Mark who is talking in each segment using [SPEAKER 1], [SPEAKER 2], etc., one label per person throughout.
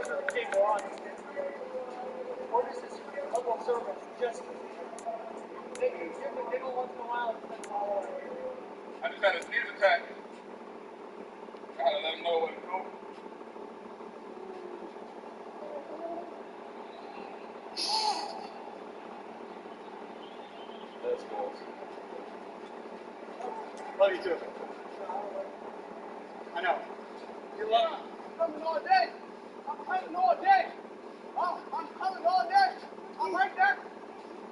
[SPEAKER 1] I just had a sneeze attack. I had to let him know what to do. That's cool. Love you too. I know. You love me. I'm coming all day. I'm coming all day. I'm coming all day. I'm right there.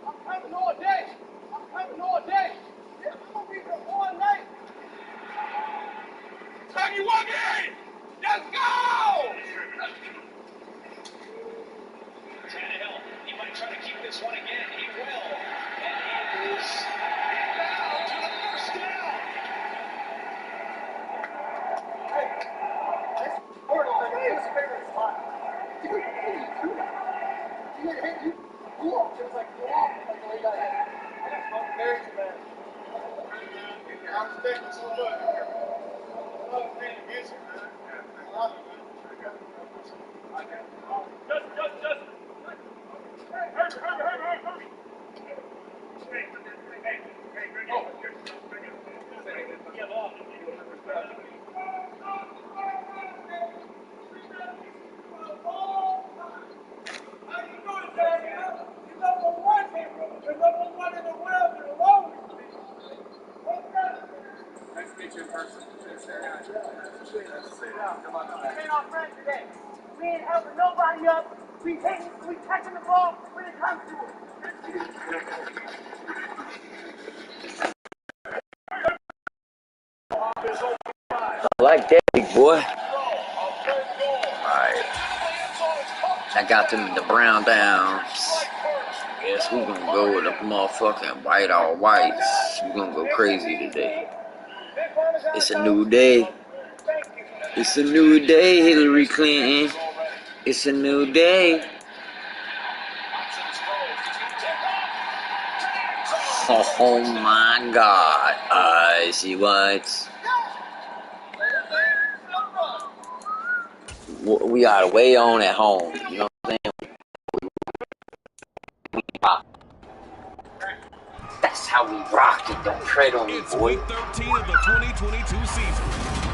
[SPEAKER 1] I'm coming all day. I'm coming all day. Yeah, I'm gonna be here all night. Time you walk in. Let's go.
[SPEAKER 2] Tannehill, he might try to keep this one again. He will. And he is down to the first down.
[SPEAKER 1] I'm thankful so much. I love playing against you, man. I love you, man. Just. Hurry. Give up. How you doing, Daniel? You're number one here. You're number one in the world. You're always. Nice to meet you in person. Come on, we ain't our friends today. We ain't helping nobody up. We catching the ball when it comes to it.
[SPEAKER 3] I like that, big boy. Alright. I got them the brown downs. Guess we're gonna go with a motherfucking white all whites. We're gonna go crazy today. It's a new day. It's a new day, Hillary Clinton. It's a new day. Oh my God. I see whites. We are way on at home. You know what I'm saying? We rock. That's how we rock it. Don't tread on me,
[SPEAKER 4] It's
[SPEAKER 3] boy.
[SPEAKER 4] week 13 of the 2022 season.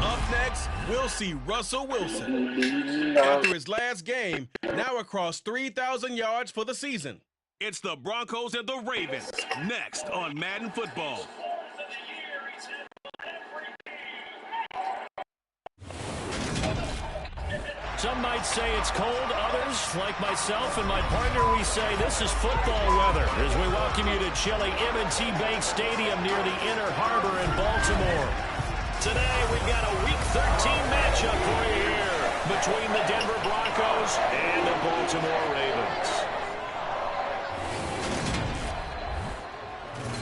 [SPEAKER 4] Up next, we'll see Russell Wilson. After his last game, now across 3,000 yards for the season. It's the Broncos and the Ravens, next on Madden Football.
[SPEAKER 5] Some might say it's cold. Others, like myself and my partner, we say this is football weather as we welcome you to chilly M&T Bank Stadium near the Inner Harbor in Baltimore. Today, we've got a Week 13 matchup for you here between the Denver Broncos and the Baltimore Ravens.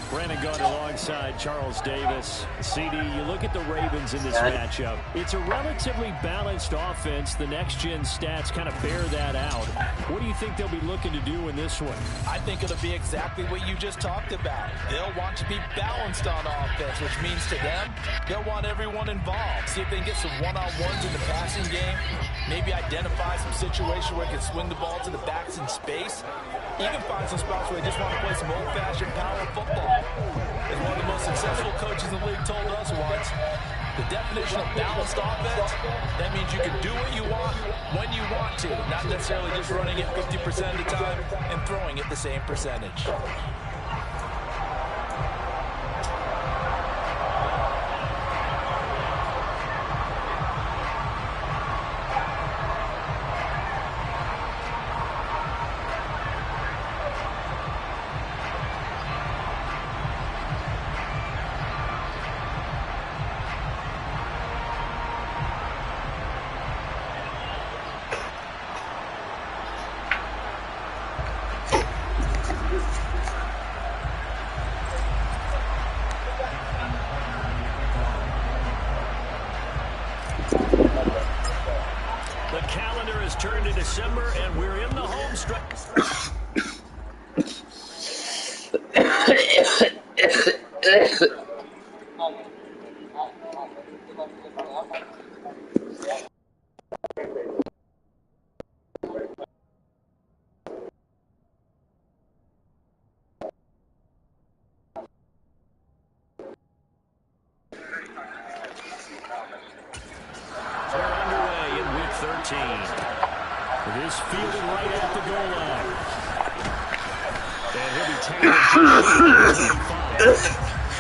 [SPEAKER 5] Brandon Gaunt alongside Charles Davis. CD, you look at the Ravens in this matchup. It's a relatively balanced offense. The next-gen stats kind of bear that out. What do you think they'll be looking to do in this one?
[SPEAKER 6] I think it'll be exactly what you just talked about. They'll want to be balanced on offense, which means to them, they'll want everyone involved. See if they can get some one-on-ones in the passing game. Maybe identify some situation where they can swing the ball to the backs in space. Even find some spots where they just want to play some old-fashioned power football. As one of the most successful coaches in the league told us once, the definition of balanced offense, that means you can do what you want, when you want to, not necessarily just running it 50% of the time and throwing it the same percentage.
[SPEAKER 5] The calendar has turned to December, and we're in the home stretch. It is fielded right at the goal line. And he'll be tackled.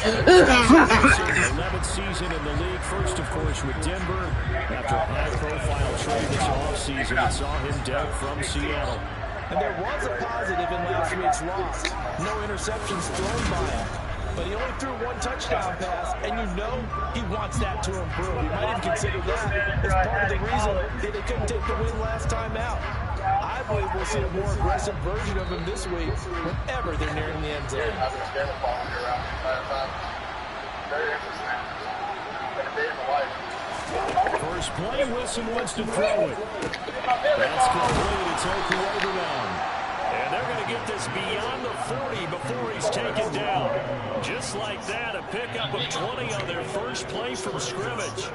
[SPEAKER 5] 11th season in the league. First, of course, with Denver. After a high-profile trade this offseason that saw him dealt from Seattle.
[SPEAKER 6] And there was a positive in last week's loss. No interceptions thrown by him. But he only threw one touchdown pass, and you know he wants that to improve. He might have considered that as part of the reason that they couldn't take the win last time out. I believe we'll see a more aggressive version of him this week whenever they're nearing the end zone.
[SPEAKER 5] First play, Wilson wants to throw it. That's complete. It's Okuroba now. And they're going to get this beyond the 40 before he's taken down. Just like that, a pickup of 20 on their first play from scrimmage.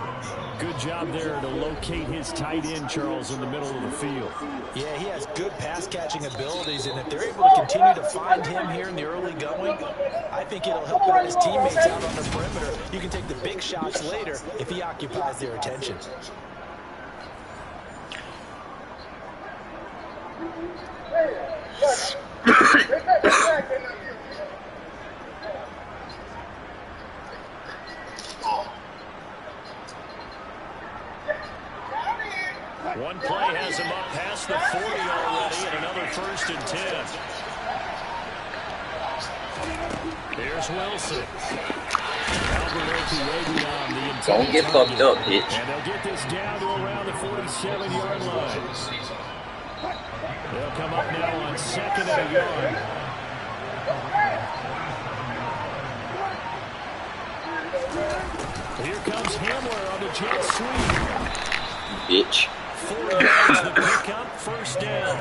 [SPEAKER 5] Good job there to locate his tight end, Charles, in the middle of the field.
[SPEAKER 6] Yeah, he has good pass-catching abilities, and if they're able to continue to find him here in the early going, I think it'll help out his teammates out on the perimeter. You can take the big shots later if he occupies their attention.
[SPEAKER 5] One play has him up past the 40 already, and another 1st and 10. Here's Wilson.
[SPEAKER 3] Don't get fucked up, bitch.
[SPEAKER 5] And they'll get this down to around the 47-yard line. They'll come up now on 2nd and a yard. Here comes Hamler on the jet sweep.
[SPEAKER 3] Bitch.
[SPEAKER 5] 4 yards the pickup, 1st down.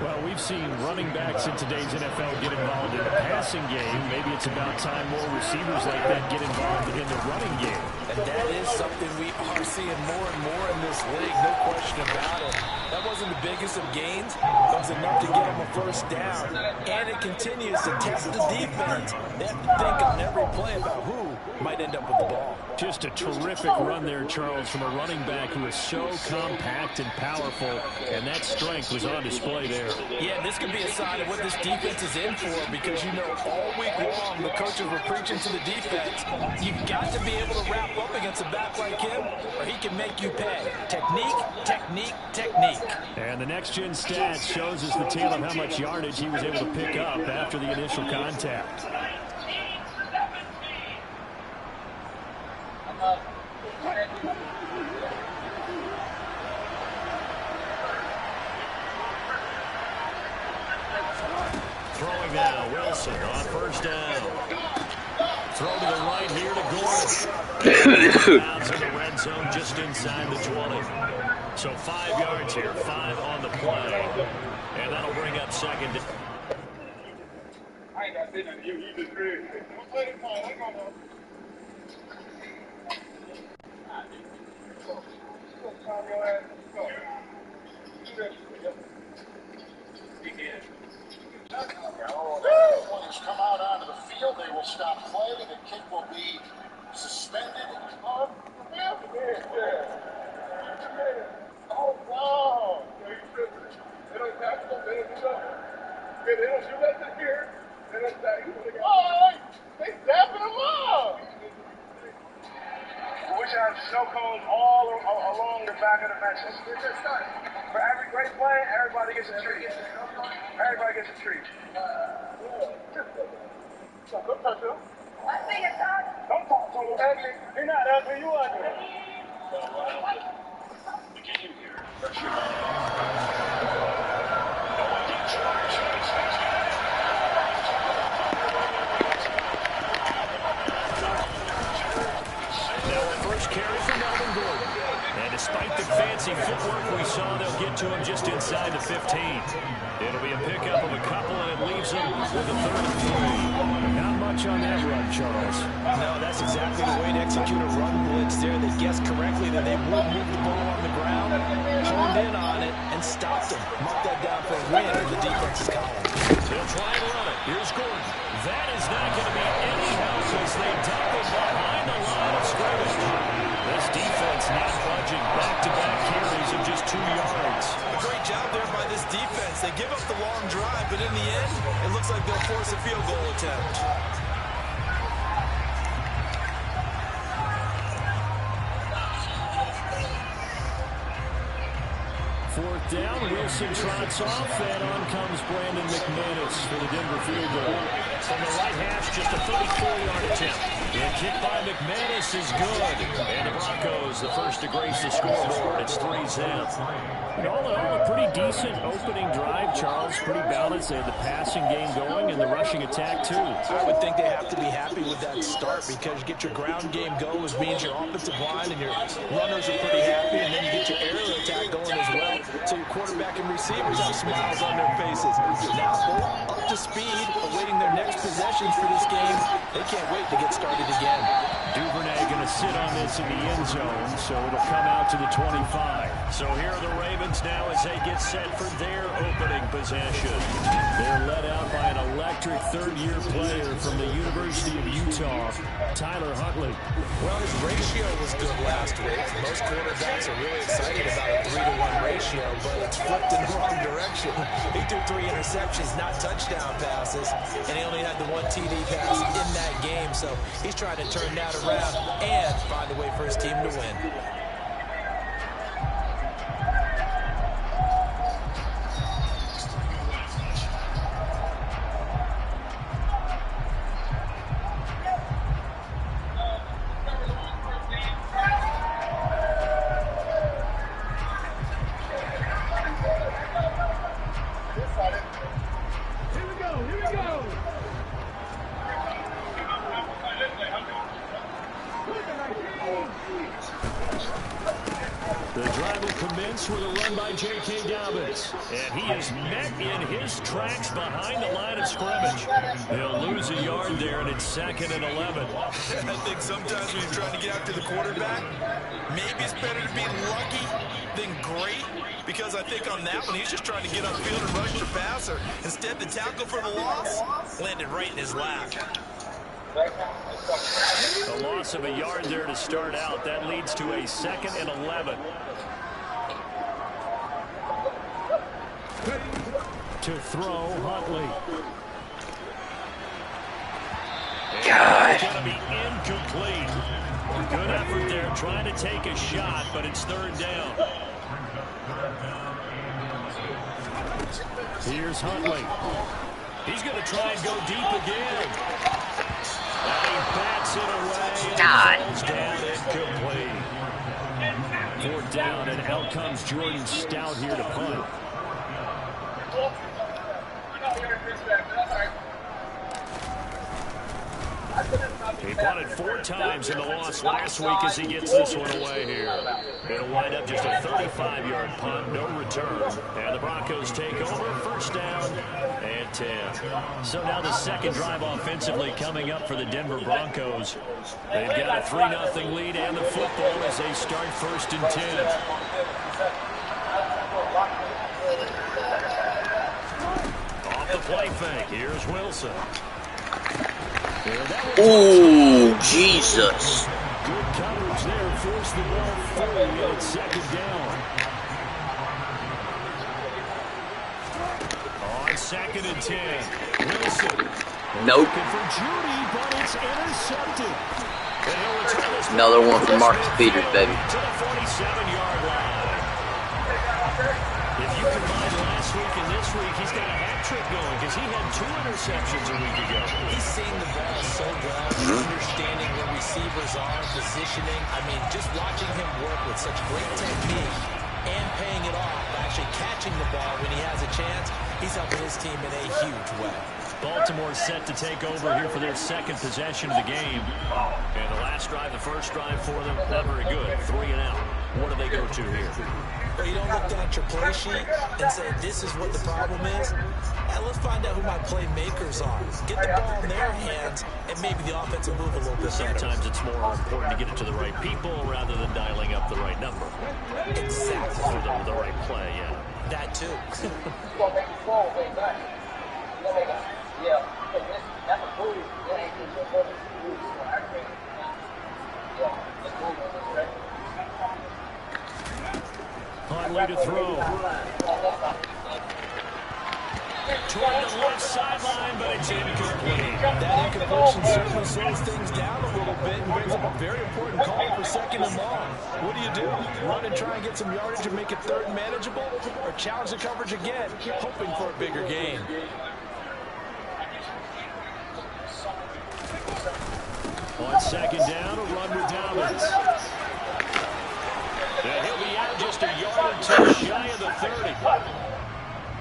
[SPEAKER 5] Well, we've seen running backs in today's NFL get involved in the passing game. Maybe it's about time more receivers like that get involved in the running game.
[SPEAKER 6] And that is something we are seeing more and more in this league, no question about it. That wasn't the biggest of gains, but it was enough to get them a 1st down. And it continues to test the defense. They have to think on every play about who might end up with the ball.
[SPEAKER 5] Just a terrific run there, Charles, from a running back who is so compact and powerful, and that strength was on display there.
[SPEAKER 6] Yeah, this could be a sign of what this defense is in for, because you know all week long the coaches were preaching to the defense. You've got to be able to wrap up against a back like him, or he can make you pay. Technique, technique, technique.
[SPEAKER 5] And the next-gen stats shows us the tale of how much yardage he was able to pick up after the initial contact. Throwing now, Wilson on 1st down. Throw to the right here to Gordon. Bounds in the red zone just inside the 20. So 5 yards here, 5 on the play. And that'll bring up 2nd.
[SPEAKER 1] I ain't got to say nothing to you. You just really. Who's waiting for? What's going on?
[SPEAKER 7] Players come out onto the field, they will stop play, the kick will be suspended. Oh, no. They don't tackle, they don't do nothing. They don't shoot at the here. They don't tackle. Oh, they zapping them up. We should have snow cones all along the back of the benches. For every great play, everybody gets a treat. Everybody gets a treat. Don't touch him. Don't talk to him. Ugly. You're not ugly. You ugly.
[SPEAKER 5] Despite the fancy footwork we saw, they'll get to him just inside the 15. It'll be a pickup of a couple, and it leaves him with a 3rd and 3. Not much on that run, Charles.
[SPEAKER 6] No, that's exactly the way to execute a run blitz there. They guessed correctly that they would move the ball on the ground, honed in on it, and stopped him. Mark that down for a win in the defense's column.
[SPEAKER 5] They'll try and run it. Here's Gordon. That is not going to be any help as they dump it behind the line of scrimmage. This defense not budging, back-to-back carries of just 2 yards.
[SPEAKER 6] They give up the long drive, but in the end, it looks like they'll force a field goal attempt.
[SPEAKER 5] Fourth down, Wilson trots off, and on comes Brandon McManus for the Denver field goal. From the right hash, just a 34-yard attempt. The kick by McManus is good. And the Broncos, the first to grace the scoreboard. It's 3-zip. All in all, a pretty decent opening drive, Charles. Pretty balanced. They had the passing game going and the rushing attack, too.
[SPEAKER 6] I would think they have to be happy with that start because you get your ground game going, which means your offensive line and your runners are pretty happy, and then you get your aerial attack going as well. So your quarterback and receivers have smiles on their faces. Now, up to speed, awaiting their next possessions for this game. They can't wait to get started again.
[SPEAKER 5] Duvernay going to sit on this in the end zone, so it'll come out to the 25. So here are the Ravens now as they get set for their opening possession. They're led out by an electric third-year player from the University of Utah, Tyler Huntley.
[SPEAKER 6] Well, his ratio was good last week. Most quarterbacks are really excited about a 3-to-1 ratio, but it's flipped in the wrong direction. He threw 3 interceptions, not touchdown passes, and he only had the 1 TD pass in that game. So he's trying to turn that around and find a way for his team to win.
[SPEAKER 5] With a run by J.K. Dobbins. And he is met in his tracks behind the line of scrimmage. He'll lose a yard there, and it's 2nd and 11.
[SPEAKER 6] I think sometimes when you're trying to get after the quarterback, maybe it's better to be lucky than great, because I think on that one, he's just trying to get upfield and rush the passer. Instead, the tackle for the loss landed right in his lap.
[SPEAKER 5] A loss of a yard there to start out. That leads to a 2nd and 11. To throw, Huntley.
[SPEAKER 3] God.
[SPEAKER 5] It's going to be incomplete. Good effort there, trying to take a shot, but it's 3rd down. Here's Huntley. He's going to try and go deep again. And he bats it away.
[SPEAKER 3] God.
[SPEAKER 5] And falls down incomplete. 4th down, and out comes Jordan Stout here to punt. He punted 4 times in the loss last week as he gets this one away here. It'll wind up just a 35-yard punt, no return. And the Broncos take over, 1st down and 10. So now the second drive offensively coming up for the Denver Broncos. They've got a 3-0 lead and the football as they start 1st and 10. Off the play fake, here's Wilson.
[SPEAKER 3] Oh, Jesus.
[SPEAKER 5] Good coverage there. Force the ball forward. It's 2nd down. On 2nd and 10. Wilson.
[SPEAKER 3] Nope.
[SPEAKER 5] Looking for Judy, but it's intercepted. And he'll return this
[SPEAKER 3] Another one from Marcus Peters, baby.
[SPEAKER 5] to the 47-yard line. If you combine last week and this week, he's got a hat trick going because he had 2 interceptions a week ago.
[SPEAKER 6] He's seeing the ball so well, understanding where receivers are, positioning. I mean, just watching him work with such great technique and paying it off, actually catching the ball when he has a chance, he's helping his team in a huge way.
[SPEAKER 5] Baltimore set to take over here for their 2nd possession of the game. And the last drive, the first drive for them, not very good. 3 and out. What do they go to here?
[SPEAKER 6] Well, you don't look down at your play sheet and say, this is what the problem is. And let's find out who my playmakers are. Get the ball in their hands, and maybe the offense will move a little bit better.
[SPEAKER 5] Sometimes it's more important to get it to the right people rather than dialing up the right number.
[SPEAKER 6] Exactly.
[SPEAKER 5] For the right play, yeah.
[SPEAKER 6] That too.
[SPEAKER 5] Huntley to throw. toward the left sideline, but it's incomplete.
[SPEAKER 6] That incompletion certainly slows things down a little bit and brings up a very important call for 2nd and long. What do? Run and try and get some yardage and make it 3rd and manageable, or challenge the coverage again, hoping for a bigger gain?
[SPEAKER 5] On 2nd down, a run with Dobbins. And he'll be out just a yard or two shy of the 30.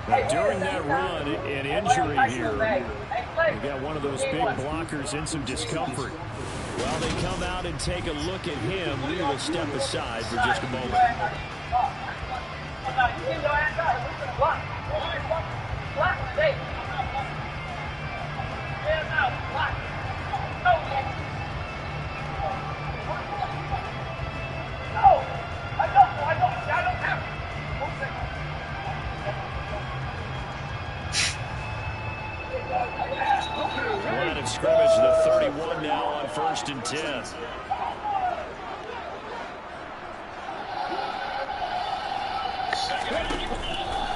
[SPEAKER 5] Now, during that run, an injury here. We've got one of those big blockers in some discomfort. While they come out and take a look at him, we will step aside for just a moment. Line of scrimmage, the 31 now on 1st and 10.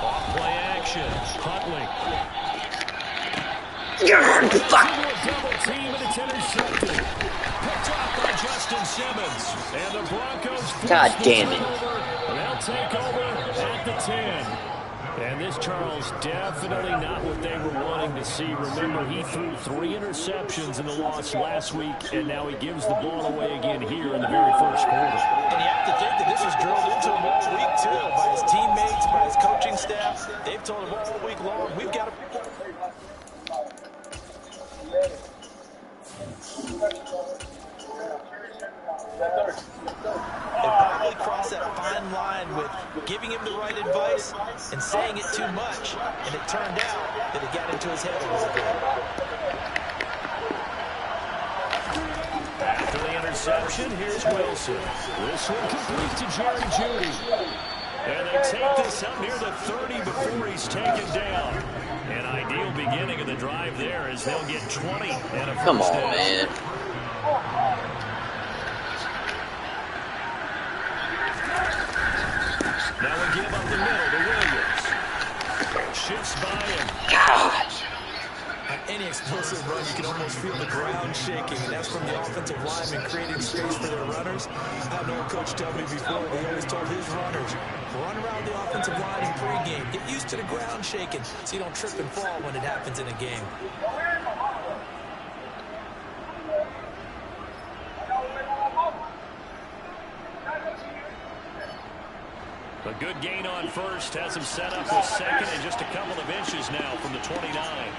[SPEAKER 5] Off play action. Huntley. Double team, and it's intercepted. Picked off by Justin Simmons. And the Broncos.
[SPEAKER 3] God damn it.
[SPEAKER 5] They'll take over at the 10. And this, Charles, definitely not what they were wanting to see. Remember, he threw 3 interceptions in the loss last week, and now he gives the ball away again here in the very first quarter.
[SPEAKER 6] And you have to think that this was drilled into him all week, too, by his teammates, by his coaching staff. They've told him all week long, we've got to... They probably crossed that fine line with giving him the right advice and saying it too much, and it turned out that it got into his head a little bit.
[SPEAKER 5] After the interception, here's Wilson. This one complete to Jerry Jeudy. And they take this up near the 30 before he's taken down. An ideal beginning of the drive there as they'll get 20 and a first
[SPEAKER 3] Come on,
[SPEAKER 5] down.
[SPEAKER 3] man.
[SPEAKER 5] Now we give up the middle to Williams. Shifts by him.
[SPEAKER 3] Gosh.
[SPEAKER 6] On any explosive run, you can almost feel the ground shaking, and that's from the offensive linemen creating space for their runners. I had an old coach tell me before, he always told his runners, run around the offensive line in pregame. Get used to the ground shaking so you don't trip and fall when it happens in a game.
[SPEAKER 5] A good gain on first has him set up with 2nd and just a couple of inches now from the 29.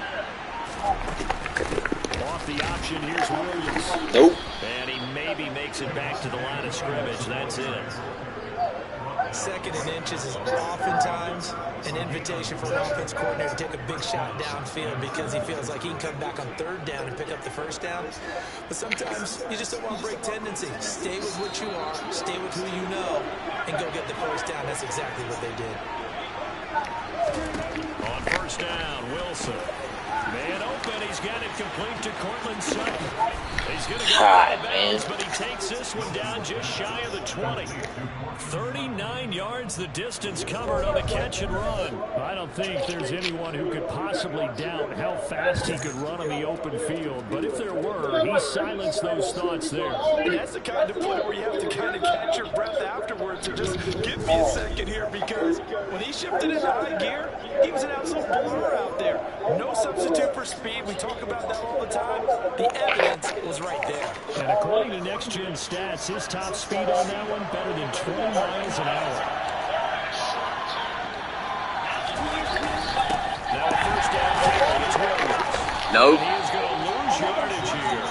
[SPEAKER 5] Off the option, here's Williams.
[SPEAKER 3] Nope.
[SPEAKER 5] And he maybe makes it back to the line of scrimmage. That's it.
[SPEAKER 6] 2nd and inches is oftentimes an invitation for an offense coordinator to take a big shot downfield because he feels like he can come back on 3rd down and pick up the 1st down. But sometimes you just don't want to break tendency. Stay with what you are, stay with who you know, and go get the 1st down. That's exactly what they did.
[SPEAKER 5] On 1st down, Wilson. Man open, he's got it complete to Cortland Sutton. He's going to go out of bounds, but he takes this one down just shy of the 20. 39 yards the distance covered on the catch and run. I don't think there's anyone who could possibly doubt how fast he could run on the open field. But if there were, he silenced those thoughts there.
[SPEAKER 6] And that's the kind of play where you have to kind of catch your breath afterwards and just give me a second here, because when he shifted into high gear, he was an absolute blur out there. No substitute for speed. We talk about that all the time. The evidence was right there.
[SPEAKER 5] And according to Next Gen Stats, his top speed on that one better than 20 miles an hour. Now a 1st down tackle, it's Williams.
[SPEAKER 3] Nope.
[SPEAKER 5] He is going to lose yardage here.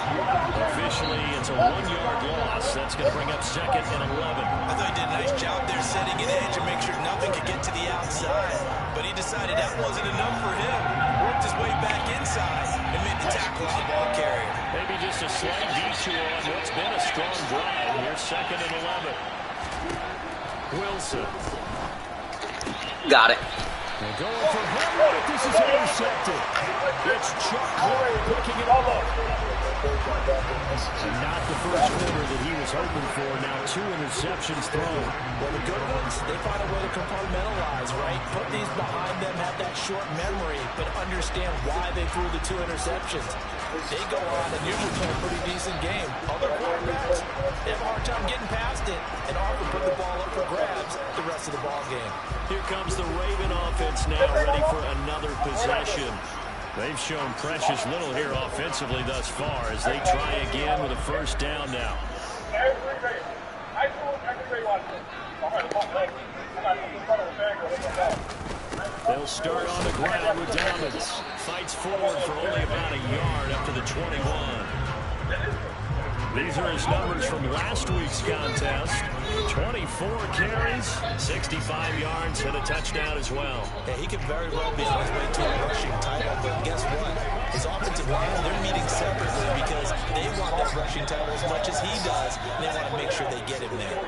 [SPEAKER 5] Officially, it's a 1-yard loss. That's going to bring up 2nd and 11.
[SPEAKER 6] I thought he did a nice job there setting an edge and make sure nothing could get to the outside. But he decided that wasn't enough for him. Worked his way back inside and made the tackle on the ball carrier.
[SPEAKER 5] Maybe just a slight detour on what's been a strong drive. Here's 2nd and 11. Wilson.
[SPEAKER 3] Got it.
[SPEAKER 5] And going for home, but this is intercepted. It's Chuck Clark picking it up. Not the first quarter that he was hoping for. Now 2 interceptions thrown.
[SPEAKER 6] Well, the good ones, they find a way to compartmentalize, right? Put these behind them, have that short memory, but understand why they threw the 2 interceptions. They go on and usually play a pretty decent game. Other quarterbacks, they have a hard time getting past it and often put the ball up for grabs the rest of the ball game.
[SPEAKER 5] Here comes the Raven offense now, ready for another possession. They've shown precious little here offensively thus far as they try again with a first down now. They'll start on the ground with Dobbins. Fights forward for only about a yard up to the 21. These are his numbers from last week's contest. 24 carries, 65 yards, and a touchdown as well.
[SPEAKER 6] Yeah, he could very well be on his way to a rushing title, but guess what? His offensive line, they're meeting separately because they want that rushing title as much as he does, and they want to make sure they get him there.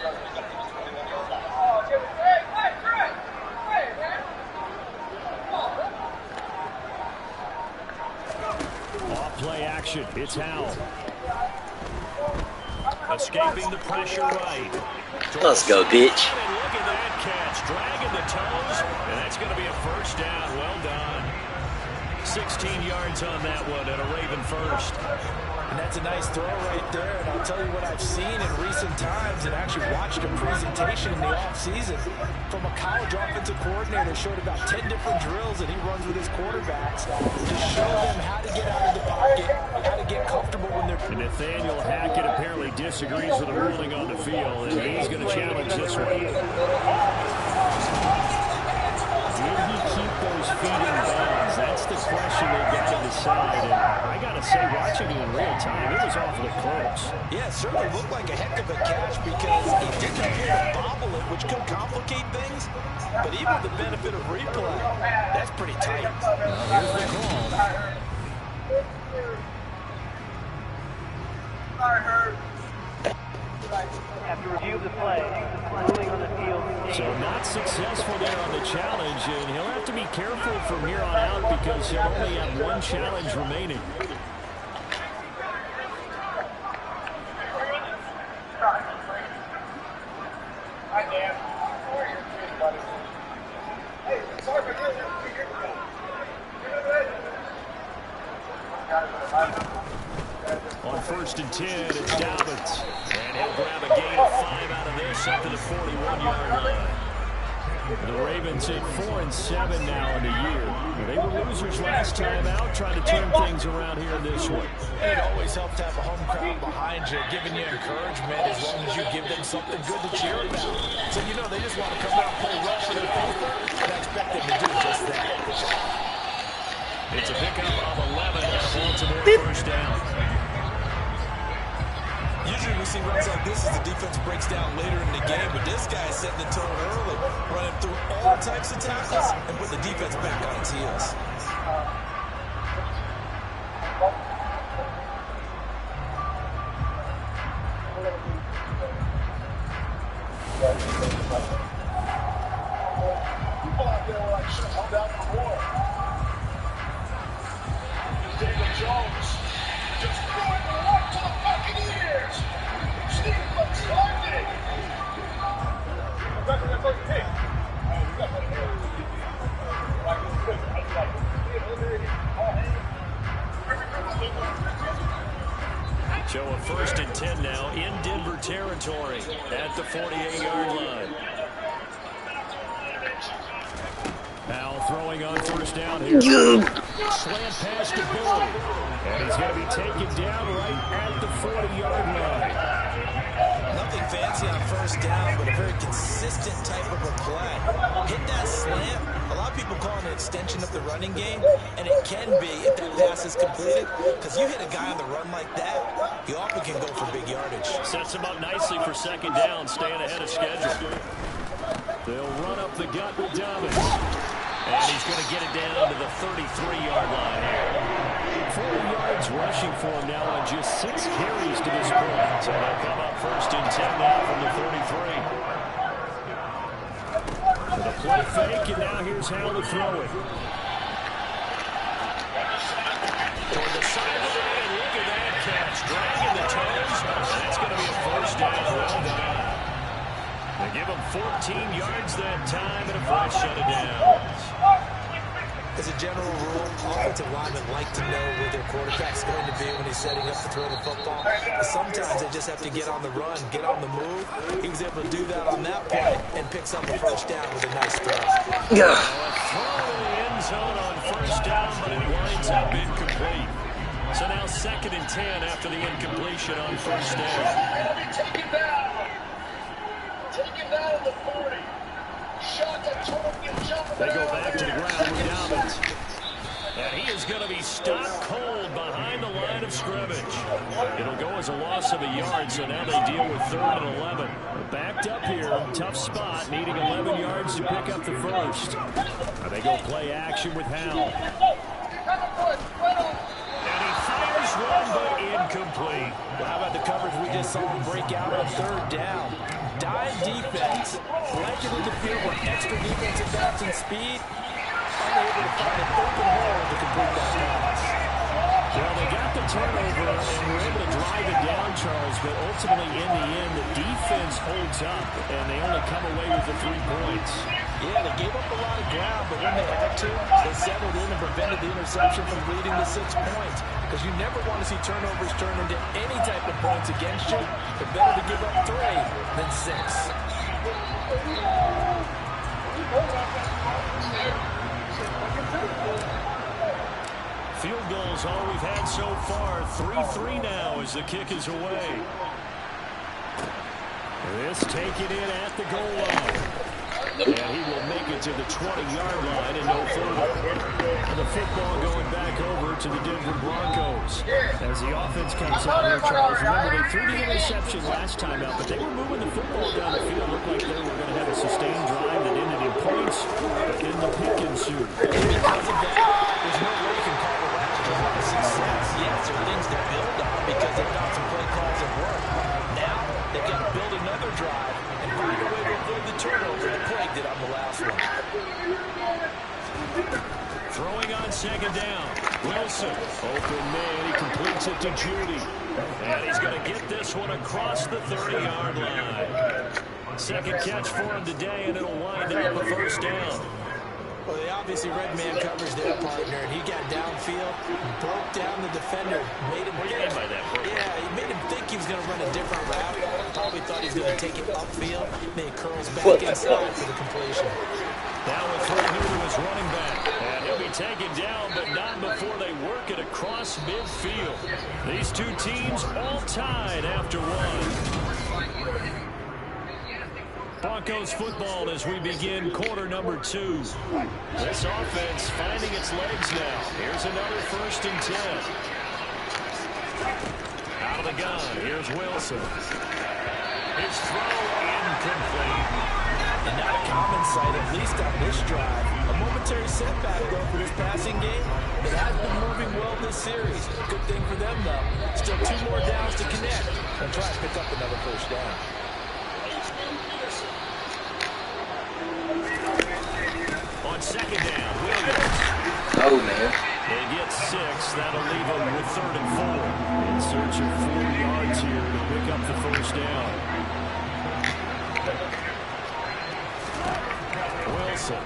[SPEAKER 5] Off-play action, it's Howell. Escaping the pressure right.
[SPEAKER 3] Let's go, bitch.
[SPEAKER 5] And look at that catch, dragging the toes, and that's going to be a first down. Well done. 16 yards on that one and a Raven first.
[SPEAKER 6] And that's a nice throw right there. And I'll tell you what I've seen in recent times and actually watched a presentation in the offseason from a college offensive coordinator. Showed about 10 different drills that he runs with his quarterbacks to show them how to get out of the pocket, how to get comfortable when they're...
[SPEAKER 5] And Nathaniel Hackett apparently disagrees with the ruling on the field, and he's going to challenge this one. Did he keep those feet in bounds? That's the question they've got to decide. And I got to say, watching it in real time, it was awfully close.
[SPEAKER 6] Yeah, it certainly looked like a heck of a catch because he didn't appear to bobble it, which could complicate things. But even with the benefit of replay, that's pretty tight.
[SPEAKER 5] Here's the call.
[SPEAKER 8] After review of the play, ruling on the field.
[SPEAKER 5] So not successful there on the challenge, and he'll have to be careful from here on out because he'll only have one challenge remaining. On 1st and 10, it's Dobbins. And he'll grab a gain of 5 out of this up to the 41-yard line. The Ravens at 4-7 now in the year. They were losers last time out, trying to turn things around here in this one.
[SPEAKER 6] And it always helps to have a home crowd behind you, giving you encouragement as long as you give them something good to cheer about. So, you know, they just want to come out and play well for their paper, and I expect them to do just that.
[SPEAKER 5] It's a pickup of 11 and a Baltimore first down.
[SPEAKER 6] Usually we see runs like this as the defense breaks down later in the game, but this guy is setting the tone early, running through all types of tackles and put the defense back on its heels.
[SPEAKER 7] David Jones just throwing the rock to the Buccaneers. Steve McCartney.
[SPEAKER 5] So a 1st and 10 now in Denver territory at the 48-yard line. Now throwing on first down here. Slant pass to Billy. And he's going to be taken down right at the 40-yard line.
[SPEAKER 6] Nothing fancy on first down, but a very consistent type of a play. Hit that slant. A lot of people call it an extension of the running game, and it can be if that pass is completed, because you hit a guy on the run like that, he often can go for big yardage.
[SPEAKER 5] Sets him up nicely for second down, staying ahead of schedule. They'll run up the gut with Dobbins. And he's going to get it down to the 33-yard line here. 40 yards rushing for him now on just 6 carries to this point. So they'll come up 1st and 10 now from the 33. For the play fake, and now here's how to throw it. Toward the sideline, and look at that catch. Give him 14 yards that time, and a fresh set of downs.
[SPEAKER 6] As a general rule, offensive linemen like to know where their quarterback's going to be when he's setting up to throw the football. But sometimes they just have to get on the run, get on the move. He was able to do that on that play and picks up a first down with a nice throw.
[SPEAKER 5] A throw in the end zone on first down, but it winds up incomplete. So now 2nd and 10 after the incompletion on first down.
[SPEAKER 7] Take it down. Take it down to the 40.
[SPEAKER 5] They go back to the ground with Dobbins. And he is going to be stopped cold behind the line of scrimmage. It'll go as a loss of a yard, so now they deal with 3rd and 11. Backed up here, tough spot, needing 11 yards to pick up the first. And they go play action with Howell. And he fires one, but incomplete.
[SPEAKER 6] Well, how about the coverage we just saw him break out on 3rd down? Dive defense, blanketed the field with extra defensive backs and speed, unable to find an open hole to complete that pass.
[SPEAKER 5] Well, they got the turnover and were able to drive it down, Charles, but ultimately in the end, the defense holds up, and they only come away with the 3 points.
[SPEAKER 6] Yeah, they gave up a lot of ground, but when they had to, they settled in and prevented the interception from leading to 6 points. Because you never want to see turnovers turn into any type of points against you. But better to give up 3 than 6.
[SPEAKER 5] Field goals all we've had so far. 3-3 now as the kick is away. This taken in at the goal line. And he will make it to the 20-yard line and no further. And the football going back over to the Denver Broncos. As the offense comes out here, Charles, remember they threw the interception last time out, but they were moving the football down the field. Looked like they were going to have a sustained drive that ended in points, but then the pick ensued.
[SPEAKER 6] And because of that, there's no way you can call the last drive a success. Yes, there are things to build on because they found some play calls that work. Now, they've got to build another drive and find a way to avoid the turnover that plagued it on the last one.
[SPEAKER 5] Throwing on 2nd down. Wilson, open man, he completes it to Judy. And he's going to get this one across the 30-yard line. 2nd catch for him today, and it'll wind up a first down.
[SPEAKER 6] Well, they obviously read man coverage their partner, and he got downfield, broke down the defender, made him think. Yeah, he made him think he was going to run a different route. Probably thought he was going to take it upfield, then he curls back inside for the completion.
[SPEAKER 5] Now with 3 new to his running back. And he'll be taken down, but not before they work it across midfield. These 2 teams all tied after 1. Broncos football as we begin quarter number 2. This offense finding its legs now. Here's another 1st and 10. Out of the gun. Here's Wilson. His throw incomplete.
[SPEAKER 6] And not a common sight, at least on this drive. A momentary setback, though, for this passing game. It has been moving well this series. Good thing for them, though. Still 2 more downs to connect and try to pick up another first down.
[SPEAKER 5] On 2nd down, Williams.
[SPEAKER 3] Oh, man.
[SPEAKER 5] They get 6. That'll leave them with 3rd and 4. In search of 4 yards here to pick up the first down. Wilson.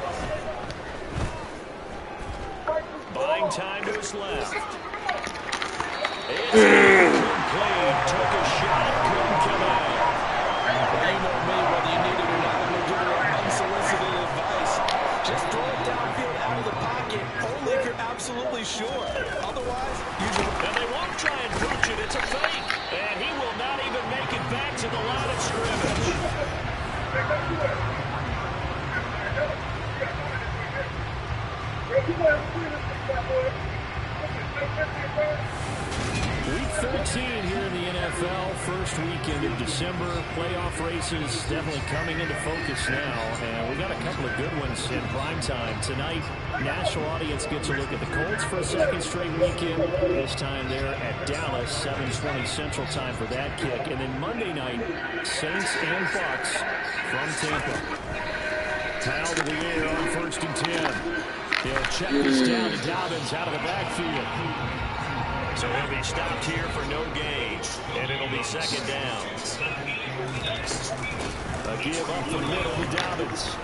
[SPEAKER 5] Buying time to his left. It's incomplete. Took a shot. Couldn't come out.
[SPEAKER 6] Well, you know me, whether you need it or not, I'm going to give you unsolicited advice. Just throw it downfield out of the pocket, only if you're absolutely sure. Otherwise, usually...
[SPEAKER 5] And they won't try and pooch it. It's a fake. And he will not even make it back to the line of scrimmage. Week 13 here in the NFL, first weekend of December. Playoff races definitely coming into focus now, and we got a couple of good ones in prime time. Tonight, national audience gets a look at the Colts for a 2nd straight weekend. This time they're at Dallas, 7:20 Central Time for that kick. And then Monday night, Saints and Bucks from Tampa. Foul to the air on 1st and 10. They'll check this down to Dobbins out of the backfield. So he'll be stopped here for no gain, and it'll be second down. A give up the middle to Dobbins.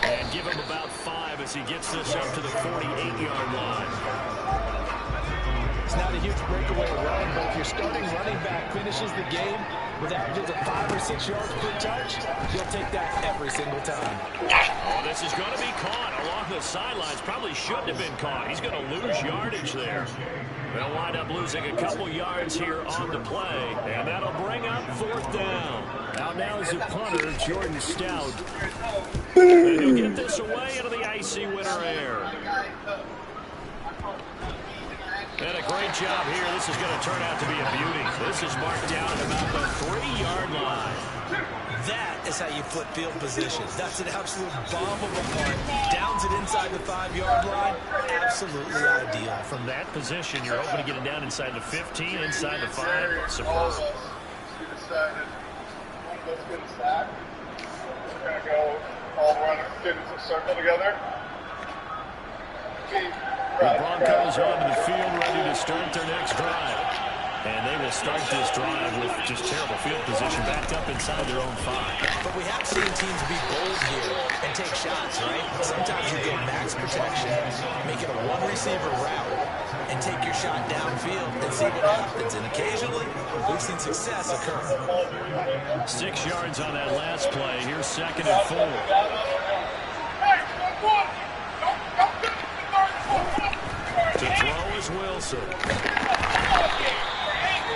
[SPEAKER 5] And give him about 5 as he gets this up to the 48-yard line.
[SPEAKER 6] It's not a huge breakaway run, but if your starting running back finishes the game with averages of 5 or 6 yards per touch, you'll take that every single time.
[SPEAKER 5] Oh, this is going to be caught along the sidelines. Probably shouldn't have been caught. He's going to lose yardage there. They'll wind up losing a couple yards here on the play, and that'll bring up 4th down. Out now is the punter, Jordan Stout. And he'll get this away into the icy winter air. And a great job here. This is going to turn out to be a beauty. This is marked down at about the 3-yard line.
[SPEAKER 6] That is how you flip field position. That's an absolute bomb of a punt. Downs it inside the 5-yard line. Absolutely ideal.
[SPEAKER 5] From that position, you're hoping to get it down inside the 15, inside the 5. Superb.
[SPEAKER 7] She decided, let's get a sack. We're going to go all run, get into a circle together.
[SPEAKER 5] The Broncos onto the field, ready to start their next drive. And they will start this drive with just terrible field position backed up inside their own 5.
[SPEAKER 6] But we have seen teams be bold here and take shots, right? Sometimes you go max protection, make it a one-receiver route, and take your shot downfield and see what happens. And occasionally, we've seen success occur.
[SPEAKER 5] 6 yards on that last play. Here's 2nd and 4. To throw is Wilson.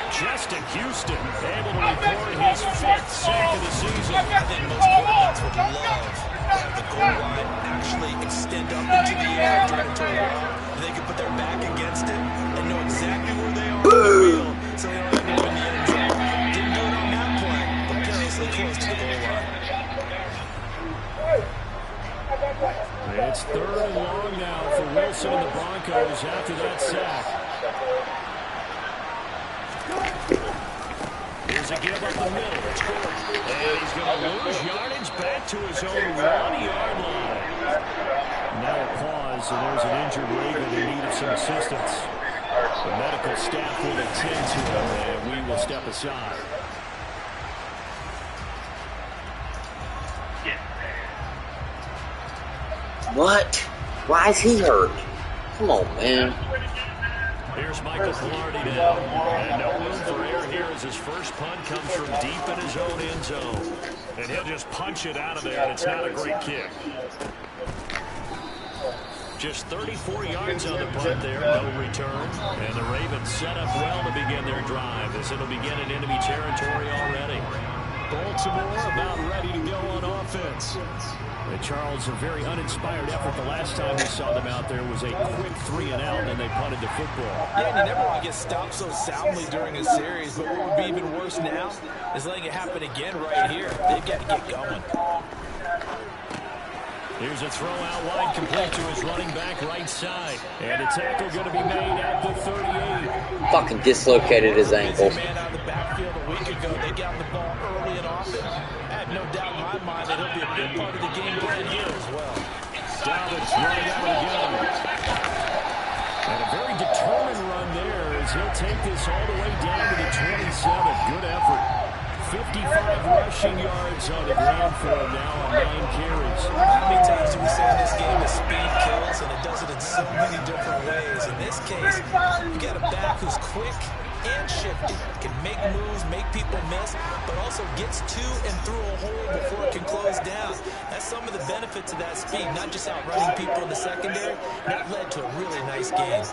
[SPEAKER 5] Justin Houston able to record his 5th sack of the season.
[SPEAKER 6] I think most quarterbacks would love to have the goal line actually extend up into the air during a turnover. They can put their back against it and know exactly where they are on the field, so they don't end up in the end zone. Didn't do it on that play, but perilously close to the goal line.
[SPEAKER 5] It's 3rd and long now for Wilson and the Broncos after that sack. Here's a give up the middle. And he's going to lose yardage back to his own 1-yard line. Now a pause, and there's an injured Raven in need of some assistance. The medical staff will attend to him, and we will step aside.
[SPEAKER 3] What? Why is he hurt? Come on, man.
[SPEAKER 5] Here's Michael Pilardi now. And no room for error here as his first punt comes from deep in his own end zone. And he'll just punch it out of there, and it's not a great kick. Just 34 yards on the punt there, no return. And the Ravens set up well to begin their drive as it'll begin in enemy territory already. Baltimore about ready to go on offense. Charles, a very uninspired effort. The last time we saw them out there was a quick 3-and-out, and they punted the football.
[SPEAKER 6] Yeah, and you never want to get stopped so soundly during a series, but what would be even worse now is letting it happen again right here. They've got to get going.
[SPEAKER 5] Here's a throw out wide, complete to his running back right side. And a tackle going to be made at the 38.
[SPEAKER 3] Fucking dislocated his ankle.
[SPEAKER 6] Man out of the backfield a week ago. They got the ball early and often. I have no doubt in my mind that he'll be a big part of the game plan here as well.
[SPEAKER 5] Dobbins running out of the gun. And a very determined run there as he'll take this all the way down to the 27. Good effort. 55 rushing yards on the ground for him now on 9 carries.
[SPEAKER 6] How many times do we say in this game that speed kills, and it does it in so many different ways? In this case, you got a back who's quick and shifty, can make moves, make people miss, but also gets to and through a hole before it can close down. That's some of the benefits of that speed, not just outrunning people in the secondary. That led to a really nice game.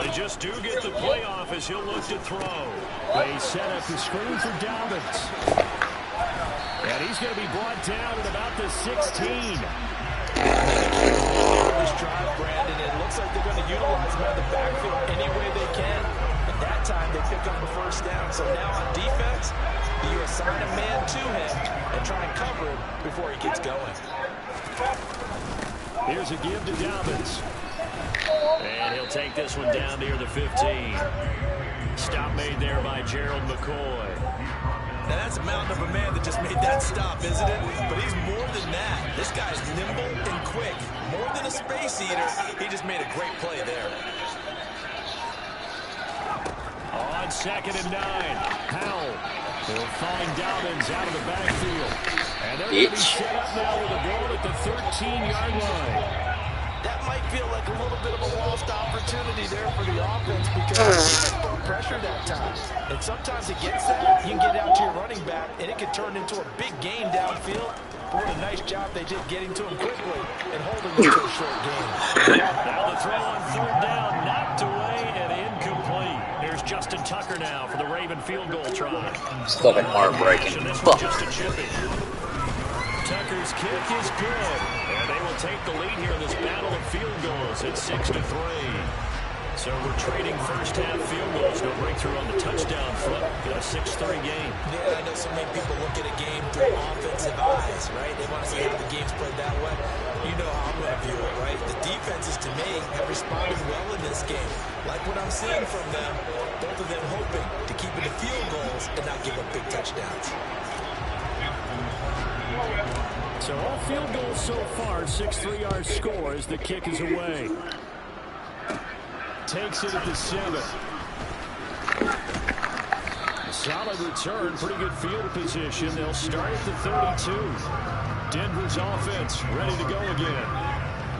[SPEAKER 5] They just do get the playoff as he'll look to throw. They set up the screen for Dobbins. And he's going to be brought down at about the 16.
[SPEAKER 6] This drive, Brandon, it looks like they're going to utilize him out of the backfield any way they can. And that time they pick up the first down. So now on defense, you assign a man to him and try and cover him before he gets going.
[SPEAKER 5] Here's a give to Dobbins. And he'll take this one down near the 15. Stop made there by Gerald McCoy.
[SPEAKER 6] Now, that's a mountain of a man that just made that stop, isn't it? But he's more than that. This guy's nimble and quick. More than a space eater, he just made a great play there.
[SPEAKER 5] On 2nd and 9, Howell will find Dobbins out of the backfield. And they're going to be set up now with a goal at the 13-yard line.
[SPEAKER 6] That might feel like a little bit of a lost opportunity there for the offense because they brought pressure that time. And sometimes against that, you can get out to your running back, and it can turn into a big gain downfield. But what a nice job they did getting to him quickly and holding him to a short gain.
[SPEAKER 5] Now the throw on 3rd down, knocked away and incomplete. Here's Justin Tucker now for the Raven field goal try.
[SPEAKER 3] It's fucking heartbreaking. Fuck.
[SPEAKER 5] Just a chipping. Tucker's kick is good, and they will take the lead here in this battle of field goals. It's 6-3. So we're trading first-half field goals. No breakthrough on the touchdown flip. Got a 6-3 game.
[SPEAKER 6] Yeah, I know so many people look at a game through offensive eyes, right? They want to see how the game's played that way. You know how I'm going to view it, right? The defenses, to me, have responded well in this game. Like what I'm seeing from them, both of them hoping to keep it to field goals and not give up big touchdowns.
[SPEAKER 5] So all field goals so far, 6-3-yard score as the kick is away. Takes it at the 7. Solid return, pretty good field position. They'll start at the 32. Denver's offense ready to go again.